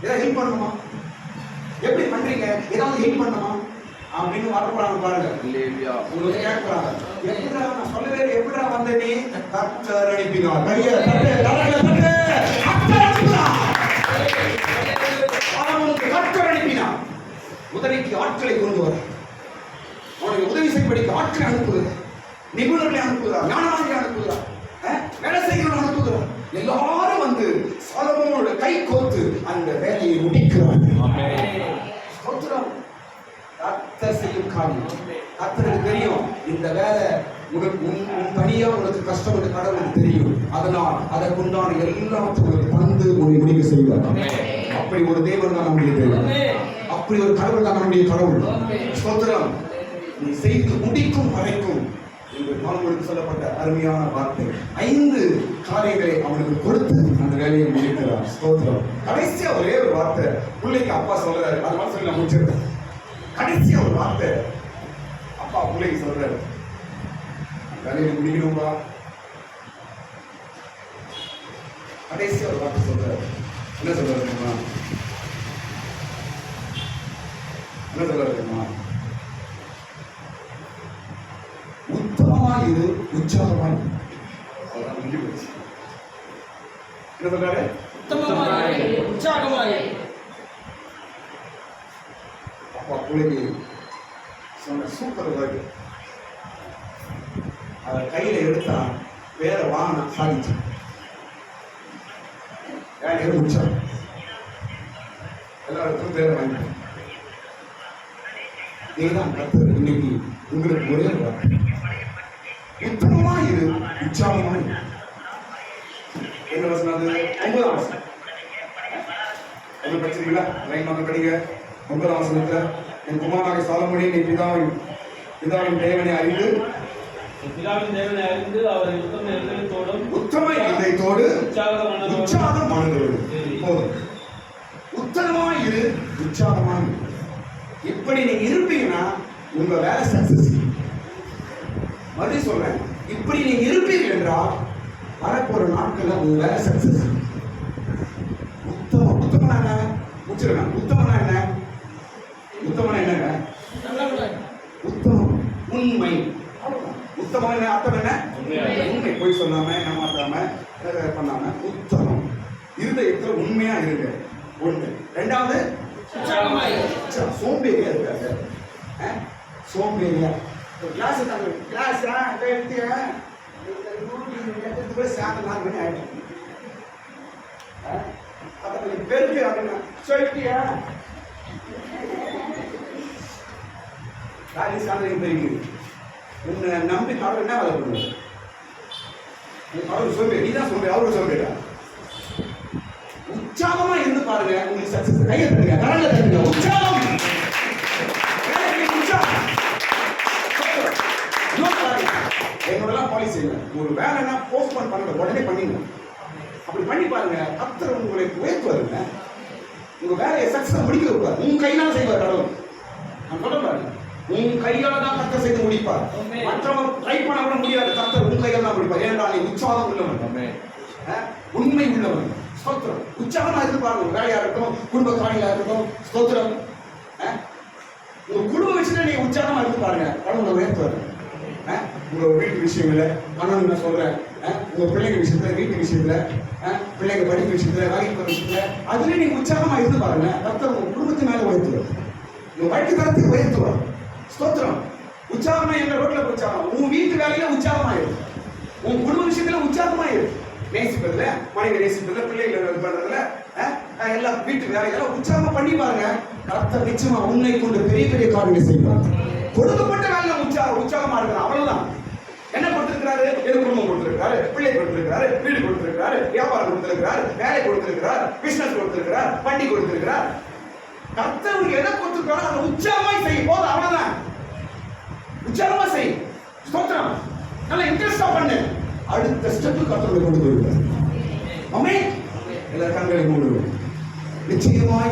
ஏதாவது ஹெல்ப் பண்ணணுமா, எப்படி பண்றீங்க, ஏதாவது ஹெல்ப் பண்ணணுமா அப்படின்னு வரப்போறாங்க. பாருங்க உங்களுக்கு கேட்கறாங்க. எப்படிடா நான் சொல்லவே எப்படிடா வந்த நீ? கர்த்தர் அனுப்பினார். கர்த்தர் அனுப்பினார். உதவிக்கு ஆட்களை கொண்டு வர, அவனுக்கு உதவி செய்யப்படிக்கு ஆட்களை அனுப்புகிறார், நிபுணர்களை அனுப்புகிறார், ஞானவான்களை அனுப்புகிறார், வேலை செய்கிறவர்கள் அனுப்புகிறார். எல்லாரும் வந்து சாலமோனோட கை கோர்த்து அந்த வேலையை முடிக்கிறார்கள். கர்த்தர் செய்யும் காரியம் கர்த்தருக்கு தெரியும். இந்த வேலை தனியா உனக்கு கஷ்டம் கடவுளுக்கு தெரியும். அதனால் அதற்குண்டான எல்லாத்தையும் தந்து உன்னை முடிவு செய்வார். அப்படி ஒரு தேவன் தான் நம்முடைய தேவன். அப்படி ஒரு கடவுள் தான் நம்முடைய கடவுள். ஸ்தோத்திரம். நீ செய்து முடிக்கும் வரைக்கும் என்று பவுலுக்கு சொல்லப்பட்ட அருமையான வார்த்தை. 5 காரியங்களை அவனுக்கு கொடுத்து அந்த வேலையை முடிக்கிறார். ஸ்தோத்திரம். கடைசியா ஒரே ஒரு வார்த்தை பிள்ளைக்கு அப்பா சொல்றாரு. அது மாதிரி சொல்லி நான் முடிச்சிருக்கேன். கடைசியா ஒரு வார்த்தை அப்பா பிள்ளைக்கு சொல்றாரு, வேலையை முடிக்கணும்பா. கடைசியா ஒரு வார்த்தை சொல்றாரு. என்ன சொல்றாரு தெரியுமா? என்ன சொல்றாரு தெரியுமா? உத்தமமாய் இரு, உற்சாகமாய் இரு. அவ்வளவுதான், முடிஞ்சு போச்சு. என்ன சொல்றாரு? உத்தமமாய் இரு, உற்சாகமாய் இரு. அப்பா பிள்ளைக்கு சொன்ன சூப்பர் வேர்டு. அதை கையில எடுத்தா வேற வாங்கினா சாதிச்சு உற்சாகம். எல்லாருக்கும் பேரை வாங்கிட்டேன். இதுதான் கர்த்தர் இன்னைக்கு உங்களுக்கு ஒரே வார்த்தை. உத்தமமா இரு, உற்சாகமா இரு. என்ன வசனம் அது? 9ஆம் வசனம். அது படிச்சிருக்கீங்களா? லைன் வாங்க படிங்க. 9ஆம் வசனத்துல, என் குமாரனாகிய சாலொமோனே, நீ பிதாவின் தேவனை அறிந்து அவரை உத்தம இதயத்தோடு உற்சாகம் மனதோடு. போதும். உத்தமமா இரு, உற்சாகமா இரு. இப்படி நீங்க இருப்பீங்கன்னா உங்க வேலை சக்சஸ். மறுபடியும் சொல்றேன், இப்படி நீங்க இருப்பீர்கள் என்றால் வரப்போற நாட்கள்ல உங்க வேலை சக்சஸ். உத்தமனா என்ன? முடிச்சிருக்கேன். உத்தமனா என்ன? உத்தமனா என்னங்க? உத்தமம், உண்மை. உத்தமம் என்ன அர்த்தம்? என்ன? உண்மை. போய் சொல்லாம, ஏமாத்தாம, பண்ணாம உத்தமம். இருதயத்துல உண்மையா இருங்க. ஒண்ணு. 2வது சோம்பேறியா இருக்காங்க. சோம்பேறியா கிளாஸ் கிளாஸ் சாயந்தரம் 4 மணி ஆயிடும். பெருக்கு அப்படின்னா சொல்லிட்டியா காலி சாயந்தரம் பெருக்கு. உன்னை நம்பி கடவுள் என்ன வேலை பண்ணுவோம்? கடவுள் சோம்பேறி. நீ தான் சோம்பேறி, அவரு சோம்பேறா. உற்சாகமா இருந்து பாருங்க, உங்களுக்கு சக்சஸ். கையை தட்டுங்க, கரங்களை தட்டுங்க. உற்சாகம். என்னோட பாலிசி ஒரு வேலைனா போஸ்ட்போன் பண்ண உடனே பண்ணிடணும். அப்படி பண்ணி பாருங்க, கர்த்தர் உங்களை உயர்த்துவாருங்க. உங்க வேலையை சக்சஸ் முடிக்க வைப்பார். உன் கையால செய்வார் கடவுள். நான் சொல்ல பாருங்க, உன் கையால தான் கர்த்தர் செய்து முடிப்பார். மற்றவங்க ட்ரை பண்ண கூட முடியாது. கர்த்தர் உன் கையால தான் முடிப்பார். ஏனென்றால் நீ உற்சாகம் உள்ளவன், உண்மை உள்ளவன். ஸ்தோத்திரம். உற்சாகமா இருந்து பாருங்க. வேலையா இருக்கட்டும், குடும்ப காரியங்களா இருக்கட்டும். ஸ்தோத்திரம். உங்க குடும்ப விஷயத்துல நீங்க உற்சாகமா இருந்து பாருங்க, கடவுளை உயர்த்துவார். உங்க வீட்டு விஷயங்கள பணம் நான் சொல்றேன், உங்க பிள்ளைங்க விஷயத்துல, வீட்டு விஷயத்துல, பிள்ளைங்க படிப்பு விஷயத்துல, வேலைக்கு போற விஷயத்துல, அதுல நீங்க உற்சாகமா இருந்து பாருங்க, கர்த்தர் உங்க குடும்பத்து மேல உயர்த்துவார். உங்க வாழ்க்கை தரத்தை உயர்த்துவார். ஸ்தோத்திரம். உற்சாகமா எங்க ரோட்ல உற்சாகம். உன் வீட்டு வேலையில உற்சாகமா இரு. உன் குடும்ப விஷயத்துல உற்சாகமா இரு. நேசிப்பதுல, மனைவி நேசிப்பதுல, பிள்ளைகளை பண்றதுல, எல்லா வீட்டு வேலைகளை உற்சாகமா பண்ணி பாருங்க. கர்த்தர் நிச்சயமா உன்னை கொண்டு பெரிய பெரிய காரியங்களை செய்வார். கொடுக்கப்பட்ட வேலை உற்சாகமா இருக்கிறார். அவ்வளவுதான். என்ன கொடுத்திருக்கிறாரு? எது குடும்பம் கொடுத்திருக்கிறாரு, பிள்ளை கொடுத்திருக்கிறாரு, வீடு கொடுத்திருக்கிறாரு, வியாபாரம் கொடுத்திருக்கிறார், வேலை கொடுத்திருக்கிறார், பிசினஸ் கொடுத்திருக்கிறார், வண்டி கொடுத்திருக்கிறார். கர்த்தர் எதை கொடுத்திருக்கிறாரோ அதை உற்சாகமாய் செய்யும் போது அவ்வளவுதான். உற்சாகமா செய். ஸ்தோத்திரம். நல்ல இன்ட்ரெஸ்டா பண்ணு. அடுத்த ஸ்டெப் கர்த்தர் கொண்டு போயிருக்கார். ஆமென். எல்லா கண்களை மூடுவோம். நிச்சயமாய்